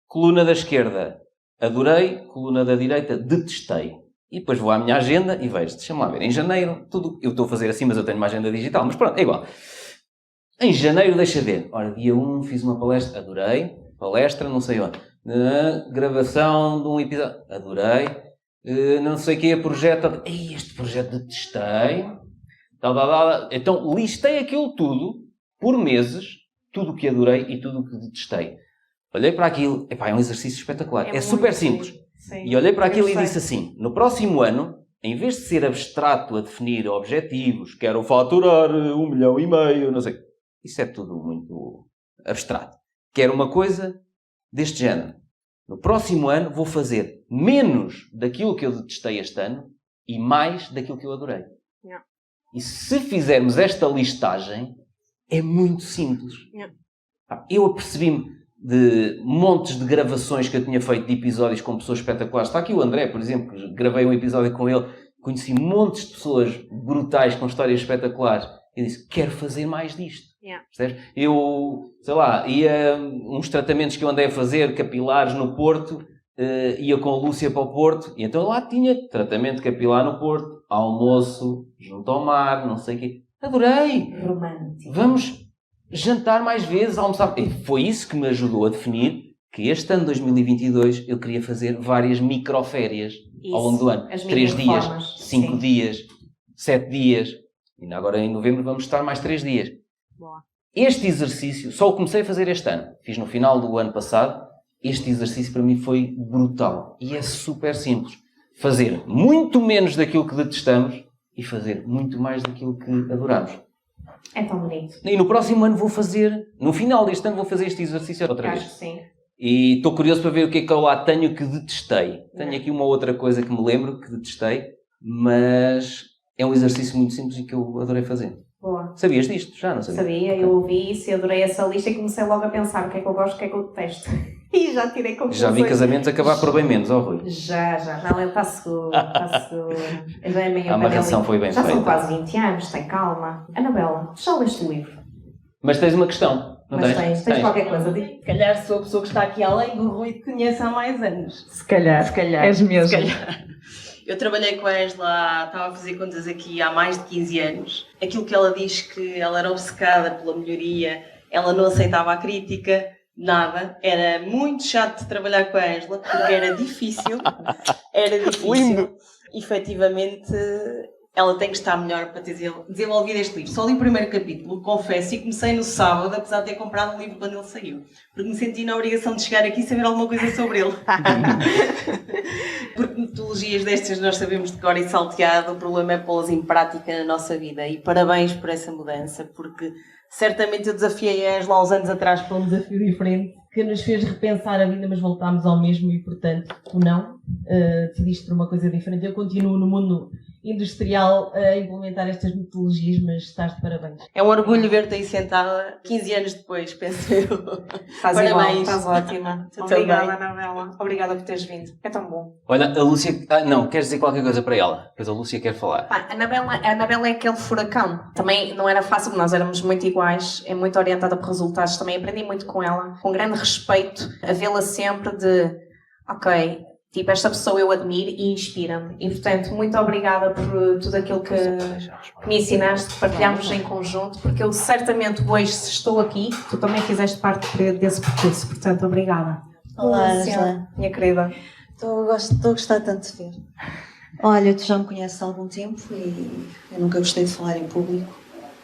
Coluna da esquerda, adorei. Coluna da direita, detestei. E depois vou à minha agenda e vejo. Deixa-me lá ver. Em janeiro, tudo... Eu estou a fazer assim, mas eu tenho uma agenda digital. Mas pronto, é igual. Em janeiro, deixa ver. Ora, dia 1, fiz uma palestra. Adorei. Palestra, não sei onde. Gravação de um episódio. Adorei. Não sei o que é projeto. Este projeto detestei. Então, listei aquilo tudo, por meses, tudo o que adorei e tudo o que detestei. Olhei para aquilo. É um exercício espetacular. É super simples. Sim. E olhei para aquilo e disse assim, no próximo ano, em vez de ser abstrato a definir objetivos, quero faturar 1,5 milhão, não sei. Isso é tudo muito abstrato. Quero uma coisa deste género. No próximo ano vou fazer menos daquilo que eu detestei este ano e mais daquilo que eu adorei. Yeah. E se fizermos esta listagem, é muito simples. Yeah. Eu apercebi-me de montes de gravações que eu tinha feito de episódios com pessoas espetaculares. Está aqui o André, por exemplo, que gravei um episódio com ele. Conheci montes de pessoas brutais com histórias espetaculares. E disse, quero fazer mais disto. Yeah. Eu, sei lá, ia uns tratamentos que eu andei a fazer, capilares no Porto, ia com a Lúcia para o Porto, e então lá tinha tratamento capilar no Porto, almoço, junto ao mar, não sei o quê. Adorei! Romântico. Vamos jantar mais vezes, almoçar. E foi isso que me ajudou a definir que este ano 2022 eu queria fazer várias microférias ao longo do ano. 3 dias, 5 dias, 7 dias. E agora em novembro vamos estar mais 3 dias. Boa. Este exercício, só o comecei a fazer este ano. Fiz no final do ano passado. Este exercício para mim foi brutal. E é super simples. Fazer muito menos daquilo que detestamos e fazer muito mais daquilo que adoramos. É tão bonito. E no próximo ano vou fazer, no final deste ano vou fazer este exercício outra vez. Acho que sim. E estou curioso para ver o que é que eu lá tenho que detestei. Tenho aqui uma outra coisa que me lembro que detestei, mas é um exercício muito simples e que eu adorei fazer. Boa. Sabias disto? Já não sabia? Sabia, eu ouvi isso e adorei essa lista e comecei logo a pensar o que é que eu gosto, o que é que eu detesto. E já tirei conclusões. Já vi casamentos acabar por bem menos, ó Rui. Já. Não, ele está seguro, está seguro. Já é meio A amarração foi bem já feita. são quase 20 anos, tem calma. Anabela, já leste o livro? Mas tens uma questão, não Mas tens? tens qualquer coisa. Diz. Se calhar sou a pessoa que está aqui além do Rui que conheço há mais anos. Se calhar. És mesmo. Se calhar. Eu trabalhei com a Ângela, estava a fazer contas aqui há mais de 15 anos. Aquilo que ela diz que ela era obcecada pela melhoria, ela não aceitava a crítica, nada. Era muito chato de trabalhar com a Ângela, porque era difícil. Era difícil. Lindo. Efetivamente, ela tem que estar melhor para ter desenvolvido este livro. Só li o primeiro capítulo, confesso, e comecei no sábado, apesar de ter comprado o livro quando ele saiu. Porque me senti na obrigação de chegar aqui e saber alguma coisa sobre ele. Porque metodologias destas nós sabemos de cor e salteado, o problema é pô-las em prática na nossa vida. E parabéns por essa mudança, porque certamente eu desafiei a Ângela há uns anos atrás para um desafio diferente, que nos fez repensar a vida, mas voltámos ao mesmo e, portanto, tu não. Decidiste por uma coisa diferente. Eu continuo no mundo industrial a implementar estas metodologias, mas estás de parabéns. É um orgulho ver-te aí sentada 15 anos depois, penso eu. Estás Parabéns. igual, estás ótima. Tu Obrigada, também. Anabela. Obrigada por teres vindo. É tão bom. Olha, a Lúcia... não, queres dizer qualquer coisa para ela? Pois a Lúcia quer falar. Pá, a Anabela é aquele furacão. Também não era fácil, porque nós éramos muito iguais, é muito orientada por resultados. Também aprendi muito com ela, com grande respeito, a vê-la sempre de, ok, tipo, esta pessoa eu admiro e inspira-me. E, portanto, muito obrigada por tudo aquilo que me ensinaste, que partilhámos em conjunto, porque eu certamente hoje, se estou aqui, tu também fizeste parte desse percurso. Portanto, obrigada. Olá, Lúcia, Ângela. minha querida. Estou a gostar tanto de ver. Olha, tu já me conheces há algum tempo e eu nunca gostei de falar em público,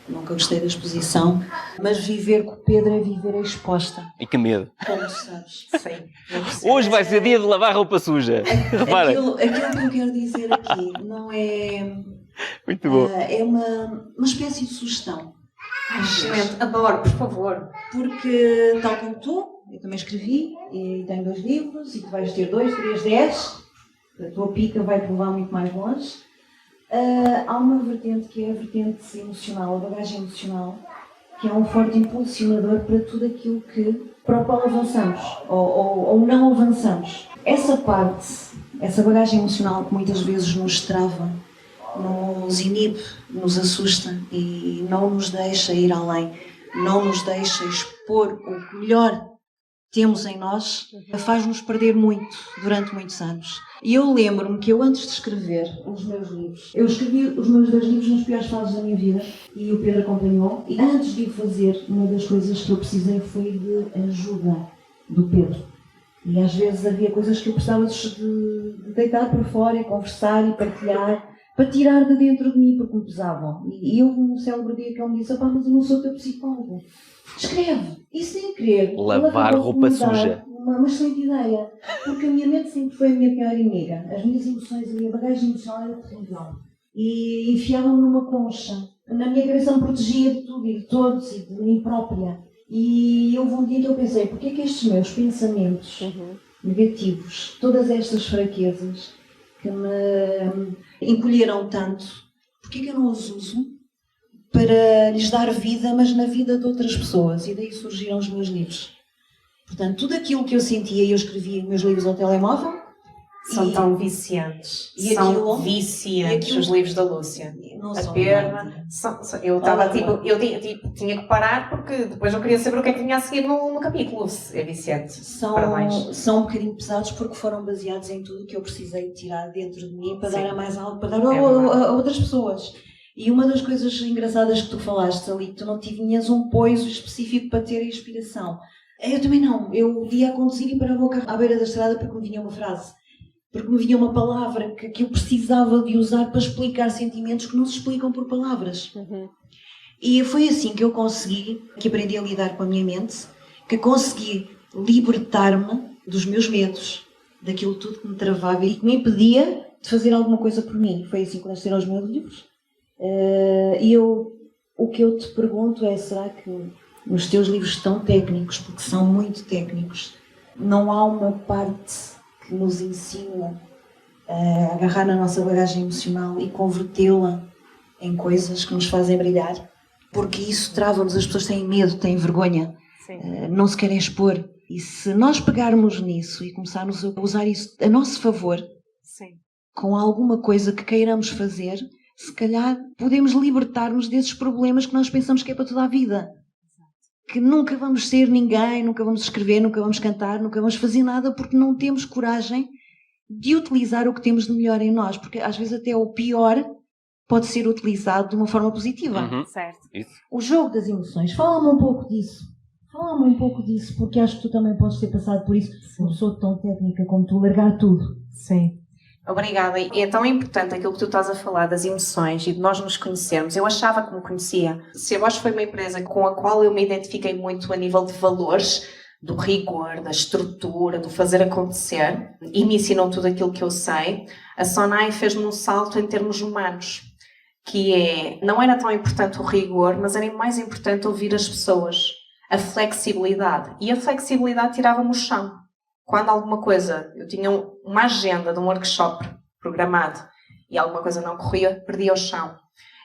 nunca gostei da exposição, mas viver com o Pedro é viver exposta, E que medo. como tu sabes. Sim. Hoje vai ser dia de lavar roupa suja. Repara. Aquilo que eu quero dizer aqui não é... Muito bom. é uma espécie de sugestão. Ai, excelente. Adoro, por favor. Porque, tal como tu, eu também escrevi e tenho 2 livros e tu vais ter 2, 3, 10. A tua pica vai te levar muito mais longe. Há uma vertente que é a vertente emocional, a bagagem emocional, que é um forte impulsionador para tudo aquilo para o qual avançamos ou não avançamos. Essa parte, essa bagagem emocional que muitas vezes nos trava, nos inibe, nos assusta e não nos deixa ir além, não nos deixa expor o que melhor temos em nós, faz-nos perder muito durante muitos anos. E eu lembro-me que eu, antes de escrever os meus livros, eu escrevi os meus 2 livros nas piores fases da minha vida e o Pedro acompanhou. E antes de o fazer, uma das coisas que eu precisei foi de ajuda do Pedro. E às vezes havia coisas que eu precisava de deitar para fora e conversar e partilhar, para tirar de dentro de mim, porque me pesavam. E houve um célebre dia que ele me disse: "Pá, mas eu não sou teu psicólogo. Escreve." E sem querer, Lavar roupa suja. Uma excelente ideia, porque a minha mente sempre foi a minha pior inimiga. As minhas emoções, a minha bagagem emocional era terrível. E enfiavam-me numa concha. Na minha cabeça me protegia de tudo e de todos e de mim própria. E houve um dia que eu pensei: porquê é que estes meus pensamentos negativos, todas estas fraquezas que me encolheram tanto, porquê é que eu não os uso para lhes dar vida, mas na vida de outras pessoas? E daí surgiram os meus livros. Portanto, tudo aquilo que eu sentia, eu escrevia meus livros ao telemóvel. São tão viciantes. E São aquilo- viciantes os livros da Lúcia. Não A são perna. nada. Eu estava Olha, tipo, eu tinha que parar porque depois eu queria saber o que é que tinha a seguir no capítulo. É viciante. Parabéns. São um bocadinho pesados porque foram baseados em tudo que eu precisei de tirar dentro de mim para Sim. dar a mais algo, para dar É verdade. a outras pessoas. E uma das coisas engraçadas que tu falaste ali, que tu não tinhas um poiso específico para ter a inspiração. Eu também não. Eu ia a conduzir e parava o carro à beira da estrada porque me vinha uma frase. porque me vinha uma palavra que eu precisava de usar para explicar sentimentos que não se explicam por palavras. E foi assim que eu consegui, que aprendi a lidar com a minha mente, que consegui libertar-me dos meus medos, daquilo tudo que me travava e que me impedia de fazer alguma coisa por mim. Foi assim que nasceram os meus livros. E o que eu te pergunto é, será que nos teus livros tão técnicos, porque são muito técnicos, não há uma parte que nos ensina a agarrar na nossa bagagem emocional e convertê-la em coisas que nos fazem brilhar? Porque isso trava-nos, as pessoas têm medo, têm vergonha, não se querem expor. E se nós pegarmos nisso e começarmos a usar isso a nosso favor, com alguma coisa que queiramos fazer, se calhar podemos libertar-nos desses problemas que nós pensamos que é para toda a vida. Que nunca vamos ser ninguém, nunca vamos escrever, nunca vamos cantar, nunca vamos fazer nada porque não temos coragem de utilizar o que temos de melhor em nós. Porque às vezes até o pior pode ser utilizado de uma forma positiva. Certo. Isso. O jogo das emoções, fala-me um pouco disso. Fala-me um pouco disso, porque acho que tu também podes ter passado por isso. Uma pessoa tão técnica como tu, largar tudo. Sim. Obrigada. E é tão importante aquilo que tu estás a falar das emoções e de nós nos conhecermos. Eu achava que me conhecia. Se a Bosch foi uma empresa com a qual eu me identifiquei muito a nível de valores, do rigor, da estrutura, do fazer acontecer, e me ensinou tudo aquilo que eu sei, a Sonai fez-me um salto em termos humanos, que é, não era tão importante o rigor, mas era mais importante ouvir as pessoas, a flexibilidade. E a flexibilidade tirava-me o chão. Quando alguma coisa, eu tinha uma agenda de um workshop programado e alguma coisa não corria, perdia o chão.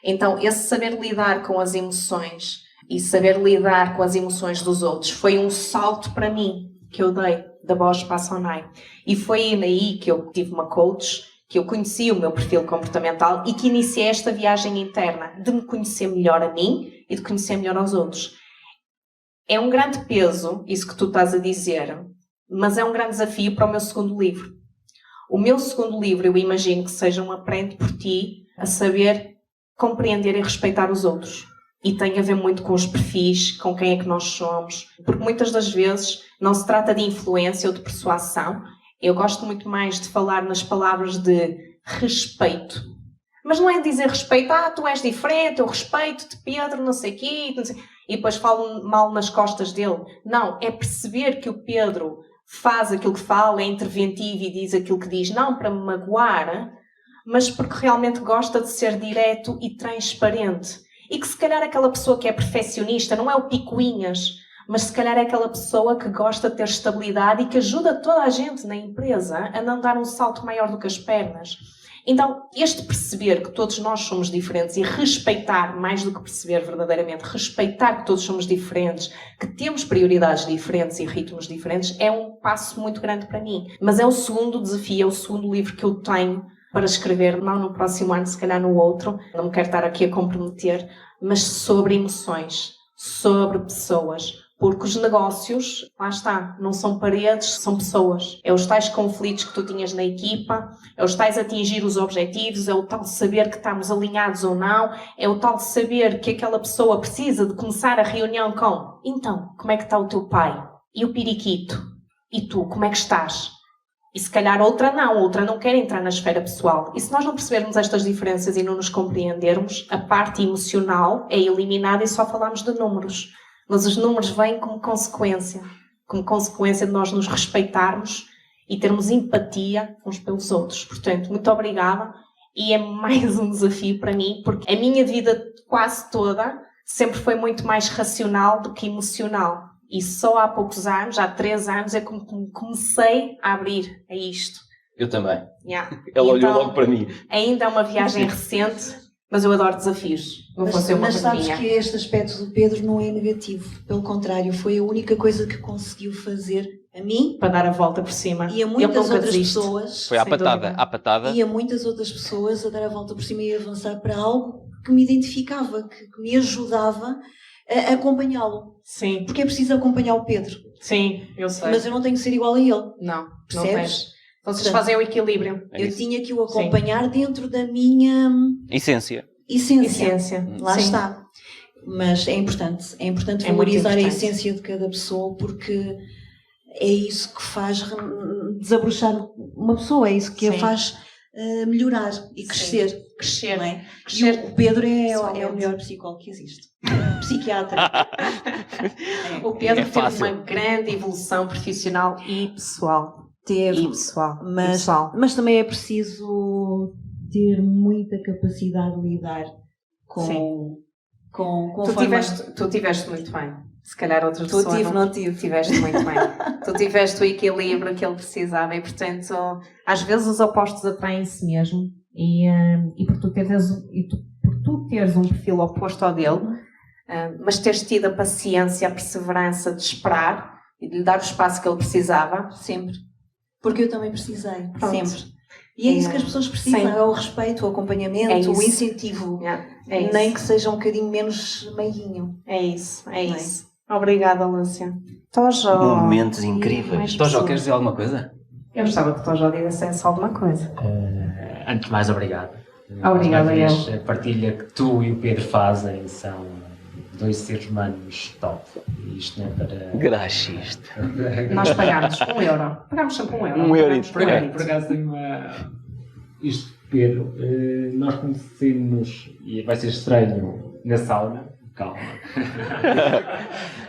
Então, esse saber lidar com as emoções e saber lidar com as emoções dos outros foi um salto para mim que eu dei da Bosch para a Sonai. E foi aí que eu tive uma coach, que eu conheci o meu perfil comportamental e que iniciei esta viagem interna de me conhecer melhor a mim e de conhecer melhor aos outros. É um grande peso, isso que tu estás a dizer, mas é um grande desafio para o meu segundo livro. O meu segundo livro, eu imagino que seja um aprende por ti a saber compreender e respeitar os outros. E tem a ver muito com os perfis, com quem é que nós somos. Porque muitas das vezes não se trata de influência ou de persuasão. Eu gosto muito mais de falar nas palavras de respeito. Mas não é dizer respeito, tu és diferente, eu respeito-te, Pedro, não sei o quê, não sei... e depois falo mal nas costas dele. Não, é perceber que o Pedro faz aquilo que fala, é interventivo e diz aquilo que diz, não para me magoar, mas porque realmente gosta de ser direto e transparente. E que se calhar aquela pessoa que é perfeccionista não é o picuinhas, mas se calhar é aquela pessoa que gosta de ter estabilidade e que ajuda toda a gente na empresa a não dar um salto maior do que as pernas. Então, este perceber que todos nós somos diferentes e respeitar, mais do que perceber verdadeiramente, respeitar que todos somos diferentes, que temos prioridades diferentes e ritmos diferentes, é um passo muito grande para mim. Mas é o segundo desafio, é o segundo livro que eu tenho para escrever, não no próximo ano, se calhar no outro, não me quero estar aqui a comprometer, mas sobre emoções, sobre pessoas. Porque os negócios, lá está, não são paredes, são pessoas. É os tais conflitos que tu tinhas na equipa, é os tais atingir os objetivos, é o tal saber que estamos alinhados ou não, é o tal saber que aquela pessoa precisa de começar a reunião com então, como é que está o teu pai? E o periquito? E tu, como é que estás? E se calhar outra não quer entrar na esfera pessoal. E se nós não percebermos estas diferenças e não nos compreendermos, a parte emocional é eliminada e só falamos de números. Mas os números vêm como consequência de nós nos respeitarmos e termos empatia uns pelos outros. Portanto, muito obrigada. E é mais um desafio para mim, porque a minha vida quase toda sempre foi muito mais racional do que emocional. E só há poucos anos, há 3 anos, é que comecei a abrir a isto. Eu também. Yeah. Ela olhou então, logo para mim. Ainda é uma viagem recente, mas eu adoro desafios. Não vou ser uma mas sabes pequeninha. que este aspecto do Pedro não é negativo. Pelo contrário, foi a única coisa que conseguiu fazer a mim Para dar a volta por cima. e a muitas nunca outras desisto. pessoas. Foi à Sem patada. dúvida. À patada. E a muitas outras pessoas a dar a volta por cima e a avançar para algo que me identificava, que me ajudava a acompanhá-lo. Sim, Porque é preciso acompanhar o Pedro. sim, eu sei. Mas eu não tenho que ser igual a ele. Não Percebes? tens. Então vocês Portanto, fazem o equilíbrio. É Eu isso. tinha que o acompanhar dentro da minha Essência. essência. Essência. Lá Sim. está. Mas é importante É muito valorizar a importante. essência de cada pessoa, porque é isso que faz desabrochar uma pessoa, é isso que a Sim. faz melhorar e Sim. crescer. Crescer. Não é? Crescer E o Pedro é pessoalmente. o melhor psicólogo que existe. Psiquiatra. O Pedro É teve fácil. uma grande evolução profissional e pessoal. Teve. E pessoal. Mas também é preciso ter muita capacidade de lidar com Tu tiveste muito bem. Se calhar outras Tu pessoas tive, não tive. tiveste muito bem. Tu tiveste o equilíbrio que ele precisava e, portanto, às vezes os opostos atraem-se mesmo e por tu teres um perfil oposto ao dele, mas teres tido a paciência, a perseverança de esperar e de lhe dar o espaço que ele precisava. Sempre. Porque eu também precisei. Pronto. Sempre. E é isso que as pessoas precisam. Sim. É o respeito, o acompanhamento, É isso. o incentivo. É isso. Nem que seja um bocadinho menos meiguinho. É isso, é Não é? isso. Obrigada, Lúcia. Tojo. Momentos E incríveis. mais Tojo, pessoas. queres dizer alguma coisa? Eu gostava que Tojo dissesse alguma coisa. Antes de mais, obrigado. Obrigada, Mais uma vez, eu. a partilha que tu e o Pedro fazem são dois seres humanos top. E isto não é para... Graxista. Nós pagámos €1. Pagámos sempre €1. Um eurito. Por acaso tenho uma... Isto, Pedro, nós conhecemos, e vai ser estranho, na sauna. Calma.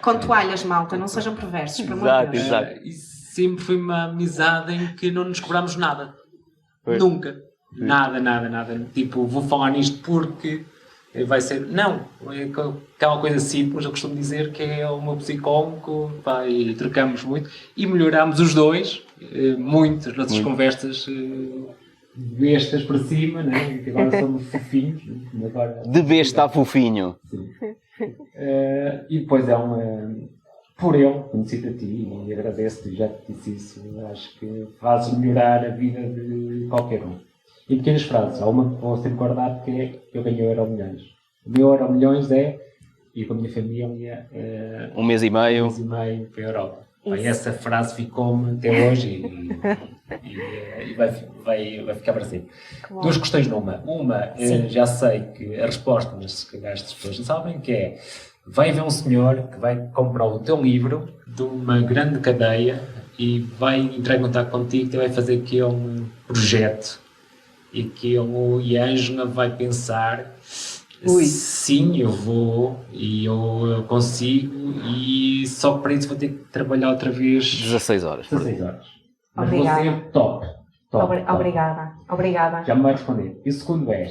Com toalhas, malta, não sejam perversos, por amor Exato, de Deus. exato. E sempre foi uma amizade em que não nos cobramos nada. Pois. Nunca. Nada. Tipo, vou falar nisto porque vai ser... Não. É aquela coisa simples, eu costumo dizer que é o meu psicólogo, pá, e trocamos muito. E melhoramos os dois, muito, as nossas conversas bestas para cima, né? Que agora somos fofinhos. Né? Agora, De besta a fofinho. Sim. E depois é por ele, conheci-te a ti e agradeço-te, já te disse isso, acho que fazes melhorar a vida de qualquer um. E pequenas frases, há uma que vou sempre guardar que é: eu ganho Euromilhões. O meu Euromilhões é ir com a minha família 1 mês e meio. 1 mês e meio para a Europa. Pá, e essa frase ficou-me até hoje e vai ficar para sempre. Duas questões numa. Uma, já sei que a resposta, mas se calhar as pessoas não sabem, que é: vai haver um senhor que vai comprar o teu livro de uma grande cadeia e vai entrar em contato contigo e vai fazer aquele projeto e que a Ângela vai pensar: sim, eu vou e eu consigo, e só para isso vou ter que trabalhar outra vez 16 horas. 16 horas. Mas Obrigada. você é top. Obrigada. Já me vai responder. E o segundo é: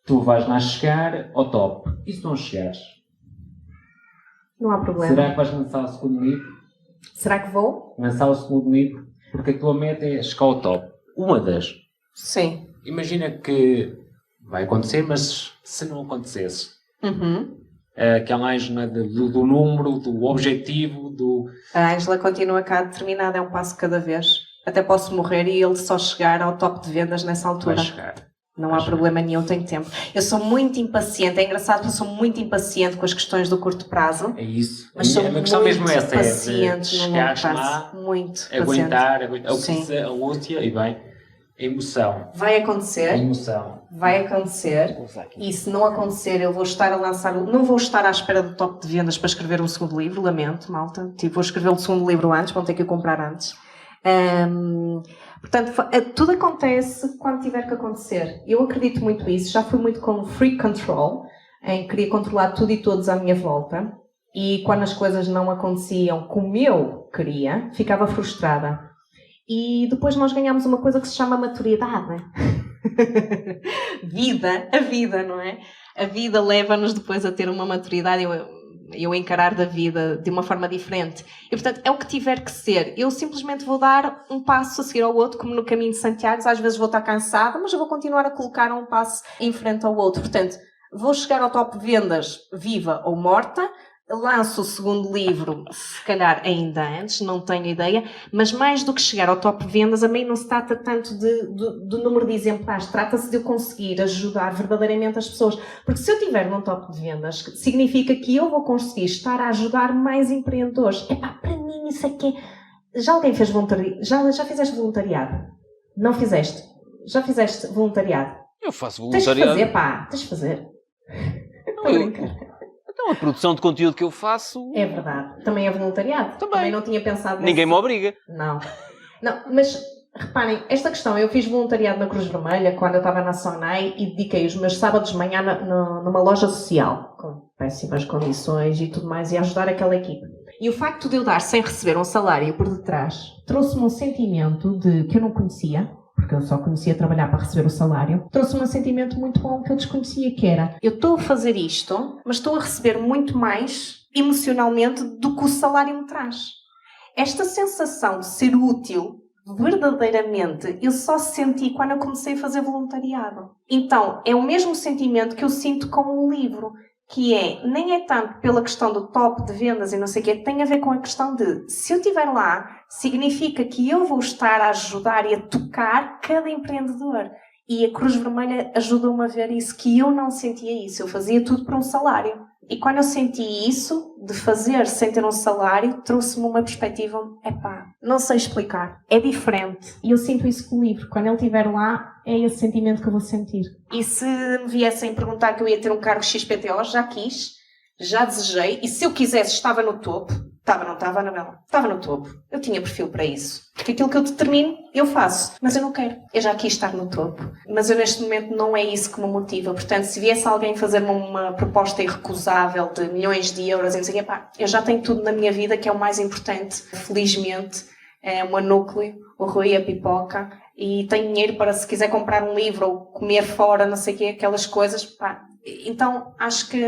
tu vais lá chegar ao top. E se não chegares? Não há problema. Será que vais lançar o segundo livro? Será que vou? Lançar o segundo livro? Porque a tua meta é chegar ao top. Uma das. Sim. Imagina que vai acontecer, mas se não acontecesse? Uhum. Aquela Ângela do número, do objetivo, do... A Ângela continua cá determinada, é um passo cada vez. Até posso morrer e ele só chegar ao top de vendas nessa altura. Vai chegar. Não há problema nenhum, tenho tempo. Eu sou muito impaciente, é engraçado que eu sou muito impaciente com as questões do curto prazo. É isso. Mas sou a minha questão muito mesmo é essa, paciente no longo chegares prazo. lá, Muito aguentar, paciente. é o que Sim. diz a Lúcia, e bem, a emoção. Vai A acontecer, emoção. vai acontecer. E se não acontecer, eu vou estar a lançar... Não vou estar à espera do top de vendas para escrever um segundo livro, lamento, malta. Tipo, vou escrever o segundo livro antes, vão ter que o comprar antes. Portanto, tudo acontece quando tiver que acontecer. Eu acredito muito nisso. Já fui muito com free control, em que queria controlar tudo e todos à minha volta. E quando as coisas não aconteciam como eu queria, ficava frustrada. E depois nós ganhamos uma coisa que se chama maturidade. A vida, não é? A vida leva-nos depois a ter uma maturidade, eu encarar da vida de uma forma diferente. E, portanto, é o que tiver que ser. Eu simplesmente vou dar um passo a seguir ao outro, como no caminho de Santiago. Às vezes vou estar cansada, mas eu vou continuar a colocar um passo em frente ao outro. Portanto, vou chegar ao top de vendas viva ou morta. Lanço o segundo livro, se calhar ainda antes, não tenho ideia, mas mais do que chegar ao top de vendas, a mim não se trata tanto do número de exemplares, trata-se de eu conseguir ajudar verdadeiramente as pessoas. Porque se eu estiver num top de vendas, significa que eu vou conseguir estar a ajudar mais empreendedores. Epá, para mim isso é que é... Já alguém fez voluntariado? Já fizeste voluntariado? Não fizeste? Já fizeste voluntariado? Eu faço Tens de voluntariado. fazer, pá, tens de fazer. Estou a brincar. Não, a produção de conteúdo que eu faço, É verdade. Também é voluntariado. Também. não tinha pensado nesse... ninguém me obriga. Não. Não, mas reparem, esta questão, eu fiz voluntariado na Cruz Vermelha quando eu estava na Sonai e dediquei os meus sábados de manhã numa loja social, com péssimas condições e tudo mais, e a ajudar aquela equipe. E o facto de eu dar sem receber um salário por detrás trouxe-me um sentimento que eu não conhecia, porque eu só conhecia trabalhar para receber o salário, trouxe-me um sentimento muito bom que eu desconhecia, que era: eu estou a fazer isto, mas estou a receber muito mais emocionalmente do que o salário me traz. Esta sensação de ser útil, verdadeiramente, eu só senti quando eu comecei a fazer voluntariado. Então, é o mesmo sentimento que eu sinto com o livro, que nem é tanto pela questão do top de vendas e não sei o quê, tem a ver com a questão de, se eu estiver lá, significa que eu vou estar a ajudar e a tocar cada empreendedor. E a Cruz Vermelha ajudou-me a ver isso, que eu não sentia isso, eu fazia tudo por um salário. E quando eu senti isso, de fazer sem ter um salário, trouxe-me uma perspectiva, não sei explicar, é diferente. E eu sinto isso com o livro, quando ele estiver lá, é esse sentimento que eu vou sentir. E se me viessem perguntar que eu ia ter um cargo XPTO, já quis, já desejei, e se eu quisesse estava no topo. Não estava, Anabela? Estava no topo. Eu tinha perfil para isso. Porque aquilo que eu determino, eu faço. Mas eu não quero. Eu já quis estar no topo. Mas eu neste momento não é isso que me motiva. Portanto, se viesse alguém fazer-me uma proposta irrecusável de milhões de euros e não sei o quê, eu já tenho tudo na minha vida que é o mais importante. Felizmente, é o meu núcleo, o Rui e a Pipoca. E tenho dinheiro para, se quiser comprar um livro ou comer fora, não sei o quê, aquelas coisas, Então, acho que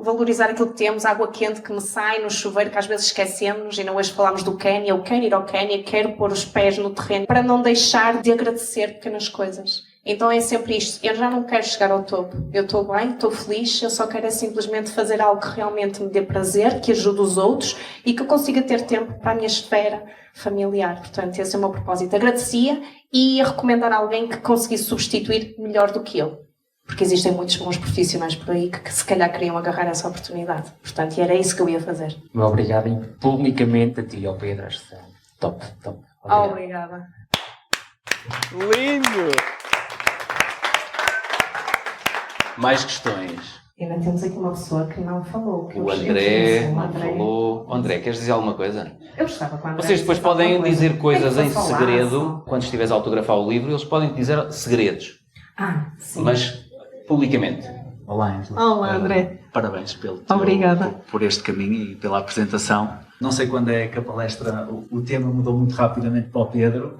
valorizar aquilo que temos, a água quente que me sai no chuveiro, que às vezes esquecemos, e não hoje falámos do Quénia, eu quero ir ao Quénia, quero pôr os pés no terreno, para não deixar de agradecer pequenas coisas. Então é sempre isto, eu já não quero chegar ao topo, eu estou bem, estou feliz, eu só quero simplesmente fazer algo que realmente me dê prazer, que ajude os outros e que eu consiga ter tempo para a minha esfera familiar. Portanto, esse é o meu propósito. Agradecia e ia recomendar a alguém que conseguisse substituir melhor do que eu. Porque existem muitos bons profissionais por aí que se calhar queriam agarrar essa oportunidade. Portanto, e era isso que eu ia fazer. Obrigado publicamente a ti e ao Pedro. Acho que top. Obrigada. Lindo! Mais questões. Ainda temos aqui uma pessoa que não falou. Que O André não falou. André, queres dizer alguma coisa? Eu gostava que o André Vocês depois dissesse podem alguma coisa. dizer coisas em falar, segredo, quando estiveres a autografar o livro, eles podem dizer segredos, sim. mas publicamente. Olá, Ângela. Olá, André. Parabéns pelo Obrigada. por este caminho e pela apresentação. Não sei quando é que a palestra, o tema mudou muito rapidamente para o Pedro.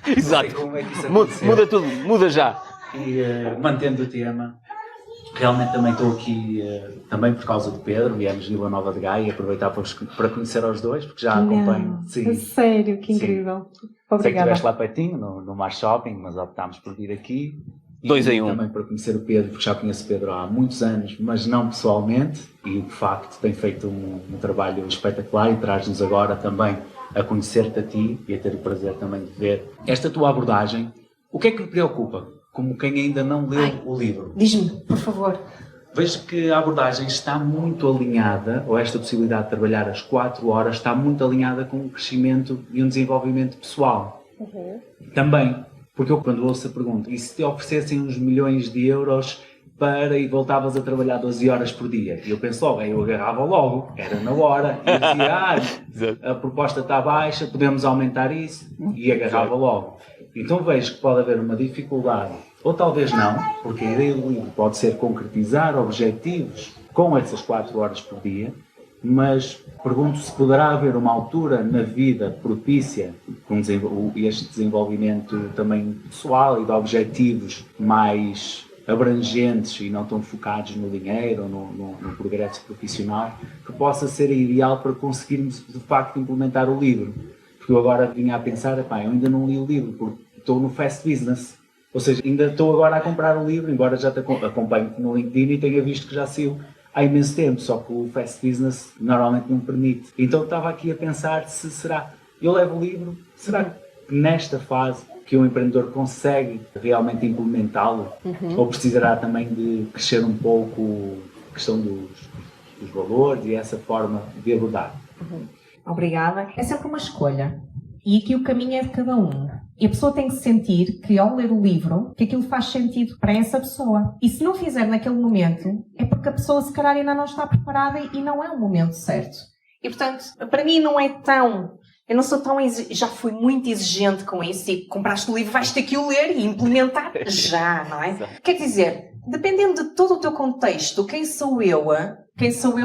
Exato. Não sei como é que isso aconteceu. Muda tudo, muda já. E mantendo o tema, realmente também estou aqui também por causa do Pedro, viemos de Vila Nova de Gaia e aproveitar para conhecer aos dois, porque já acompanho. Sim. Sério, que Sim. incrível. Sei que Obrigada. estiveste lá pertinho, no Mar Shopping, mas optámos por vir aqui. 2 em 1. Também para conhecer o Pedro, porque já conheço o Pedro há muitos anos, mas não pessoalmente, e de facto tem feito um trabalho espetacular e traz-nos agora também a conhecer-te a ti e a ter o prazer também de ver esta tua abordagem. O que é que lhe preocupa, como quem ainda não leu o livro? Diz-me, por favor. Vejo que a abordagem está muito alinhada, ou esta possibilidade de trabalhar às 4 horas está muito alinhada com um crescimento e um desenvolvimento pessoal. Também, porque eu quando ouço a pergunta, e se te oferecessem uns milhões de euros para e voltavas a trabalhar 12 horas por dia? E eu penso logo, eu agarrava logo, era na hora, e dizia, a proposta está baixa, podemos aumentar isso, e agarrava logo. Então vejo que pode haver uma dificuldade, ou talvez não, porque a ideia do livro pode ser concretizar objetivos com essas 4 horas por dia, mas pergunto se poderá haver uma altura na vida propícia com este desenvolvimento também pessoal e de objetivos mais abrangentes e não tão focados no dinheiro ou no progresso profissional, que possa ser ideal para conseguirmos de facto implementar o livro. Porque eu agora vinha a pensar, eu ainda não li o livro porque estou no fast business, ou seja, ainda estou agora a comprar o livro, embora já te acompanhe-te no LinkedIn e tenha visto que já saiu há imenso tempo, só que o fast business normalmente não permite. Então estava aqui a pensar se será, eu levo o livro, será que nesta fase que um empreendedor consegue realmente implementá-lo, ou precisará também de crescer um pouco a questão dos valores e essa forma de abordar? Obrigada. É sempre uma escolha. E aqui o caminho é de cada um. E a pessoa tem que sentir que, ao ler o livro, que aquilo faz sentido para essa pessoa. E se não fizer naquele momento, é porque a pessoa, se calhar, ainda não está preparada e não é o momento certo. E, portanto, para mim não é tão... Eu não sou tão já fui muito exigente com isso e compraste o livro, vais ter que o ler e implementar já, não é? Quer dizer, dependendo de todo o teu contexto, quem sou eu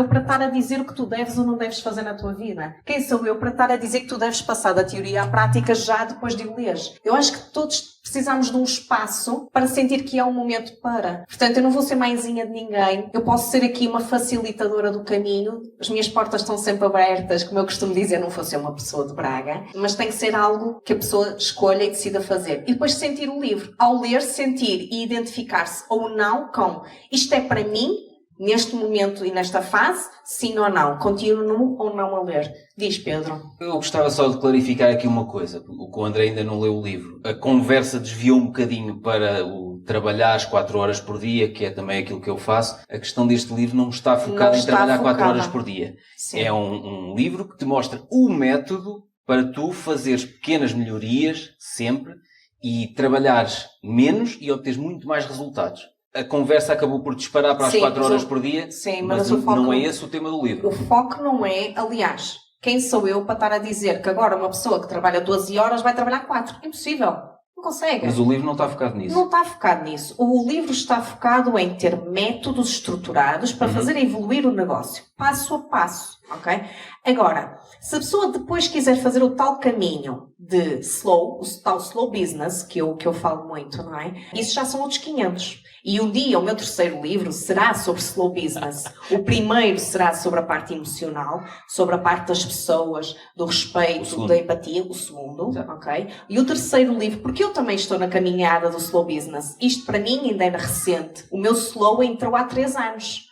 para estar a dizer o que tu deves ou não deves fazer na tua vida? Quem sou eu para estar a dizer que tu deves passar da teoria à prática já depois de o leres? Eu acho que todos precisamos de um espaço para sentir que é um momento para. Portanto, eu não vou ser mãezinha de ninguém. Eu posso ser aqui uma facilitadora do caminho. As minhas portas estão sempre abertas. Como eu costumo dizer, não vou ser uma pessoa de Braga. Mas tem que ser algo que a pessoa escolha e decida fazer. E depois sentir o livro. Ao ler, sentir e identificar-se ou não com isto é para mim, neste momento e nesta fase, sim ou não? Continuo ou não a ler? Diz, Pedro. Eu gostava só de clarificar aqui uma coisa. O que o André ainda não leu o livro. A conversa desviou um bocadinho para o trabalhar as 4 horas por dia, que é também aquilo que eu faço. A questão deste livro não está focada em trabalhar 4 horas por dia. Sim. É um livro que te mostra o método para tu fazeres pequenas melhorias sempre e trabalhares menos e obteres muito mais resultados. A conversa acabou por disparar para as 4 horas por dia, sim, mas o foco, não é esse o tema do livro. O foco não é, aliás, quem sou eu para estar a dizer que agora uma pessoa que trabalha 12 horas vai trabalhar 4? Impossível. Não consegue. Mas o livro não está focado nisso. Não está focado nisso. O livro está focado em ter métodos estruturados para fazer evoluir o negócio. Passo a passo, ok? Agora, se a pessoa depois quiser fazer o tal caminho de o tal slow business, que eu falo muito, não é? Isso já são outros 500. E um dia o meu terceiro livro será sobre slow business. O primeiro será sobre a parte emocional, sobre a parte das pessoas, do respeito, da empatia. O segundo, ok? E o terceiro livro, porque eu também estou na caminhada do slow business. Isto para mim ainda era recente. O meu slow entrou há 3 anos.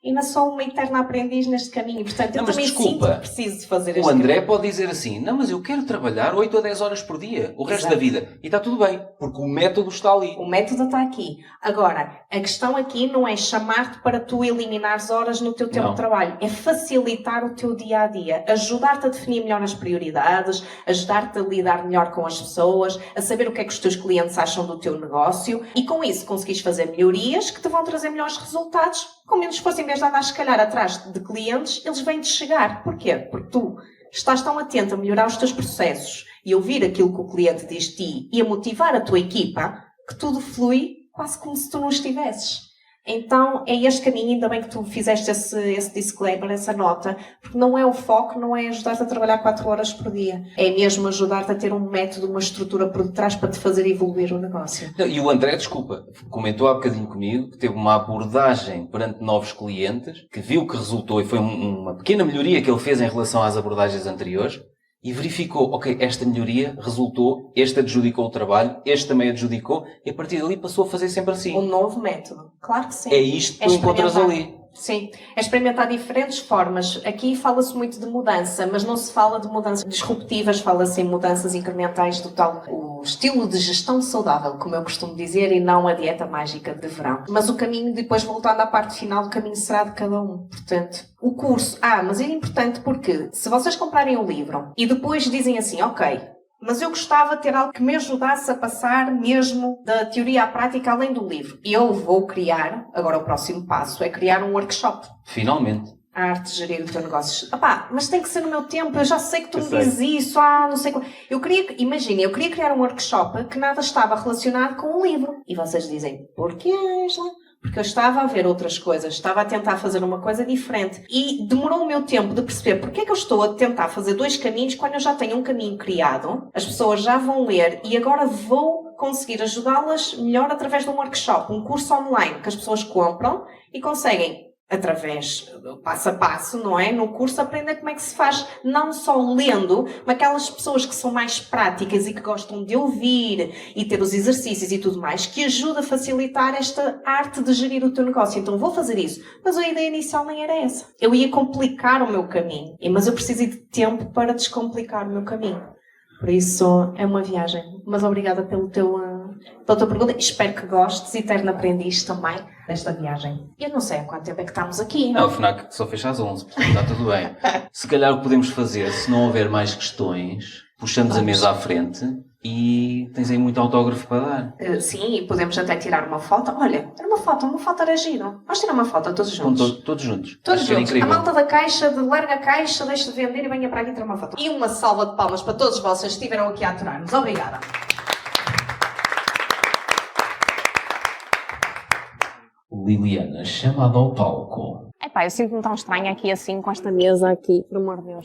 Ainda sou uma eterna aprendiz neste caminho. Portanto, eu também sinto que preciso de fazer este O André caminho. pode dizer assim, não, mas eu quero trabalhar 8 a 10 horas por dia, o resto da vida. E está tudo bem, porque o método está ali. O método está aqui. Agora, a questão aqui não é chamar-te para tu eliminares horas no teu tempo de trabalho. É facilitar o teu dia-a-dia. Ajudar-te a definir melhor as prioridades, ajudar-te a lidar melhor com as pessoas, a saber o que é que os teus clientes acham do teu negócio e com isso conseguires fazer melhorias que te vão trazer melhores resultados com menos esforço. Em vez de andar, se calhar, atrás de clientes, eles vêm-te chegar. Porquê? Porque tu estás tão atento a melhorar os teus processos e a ouvir aquilo que o cliente diz de ti e a motivar a tua equipa, que tudo flui quase como se tu não estivesses. Então, é este caminho, ainda bem que tu fizeste esse disclaimer, essa nota, porque não é o foco, não é ajudar-te a trabalhar 4 horas por dia. É mesmo ajudar-te a ter um método, uma estrutura por detrás para te fazer evoluir o negócio. Não, e o André, desculpa, comentou há bocadinho comigo que teve uma abordagem perante novos clientes, que viu que resultou e foi uma pequena melhoria que ele fez em relação às abordagens anteriores, e verificou, ok, esta melhoria resultou, este adjudicou o trabalho, este também adjudicou, e a partir dali passou a fazer sempre assim. Um novo método. Claro que sim. É isto que tu encontras ali. Sim, é experimentar diferentes formas. Aqui fala-se muito de mudança, mas não se fala de mudanças disruptivas, fala-se em mudanças incrementais do tal, o estilo de gestão saudável, como eu costumo dizer, e não a dieta mágica de verão. Mas o caminho, depois voltando à parte final, o caminho será de cada um. Portanto, o curso, mas é importante porque se vocês comprarem o livro e depois dizem assim, ok, mas eu gostava de ter algo que me ajudasse a passar mesmo da teoria à prática além do livro. E eu vou criar, agora o próximo passo é criar um workshop. Finalmente. A arte de gerir o teu negócio. Mas tem que ser no meu tempo, eu já sei que tu me dizes isso, não sei como. Eu queria criar um workshop que nada estava relacionado com o livro. E vocês dizem, porquê, Angela? Porque eu estava a ver outras coisas, estava a tentar fazer uma coisa diferente. E demorou o meu tempo de perceber porque é que eu estou a tentar fazer 2 caminhos quando eu já tenho um caminho criado. As pessoas já vão ler e agora vou conseguir ajudá-las melhor através de um workshop, um curso online que as pessoas compram e conseguem, através do passo a passo, não é? No curso aprender como é que se faz, não só lendo, mas aquelas pessoas que são mais práticas e que gostam de ouvir e ter os exercícios e tudo mais, que ajuda a facilitar esta arte de gerir o teu negócio. Então vou fazer isso. Mas a ideia inicial nem era essa. Eu ia complicar o meu caminho, mas eu preciso de tempo para descomplicar o meu caminho. Por isso é uma viagem. Mas obrigada pela tua pergunta. Espero que gostes e ter aprendiz também desta viagem. Eu não sei há quanto tempo é que estamos aqui. Não, o FNAC só fecha às 11, portanto está tudo bem. Se calhar o que podemos fazer, se não houver mais questões, puxamos a mesa à frente E tens aí muito autógrafo para dar. Sim, e podemos até tirar uma foto. Olha, era uma foto era giro. Vamos tirar uma foto todos juntos. Todos juntos. Todos Acho que era juntos. A incrível. malta da caixa, de larga caixa, deixa de vender e venha para aqui tirar uma foto. E uma salva de palmas para todos vocês que estiveram aqui a aturar-nos. Obrigada. Liliana, chamada ao palco. Epá, eu sinto-me tão estranha aqui assim, com esta mesa aqui, por amor de Deus.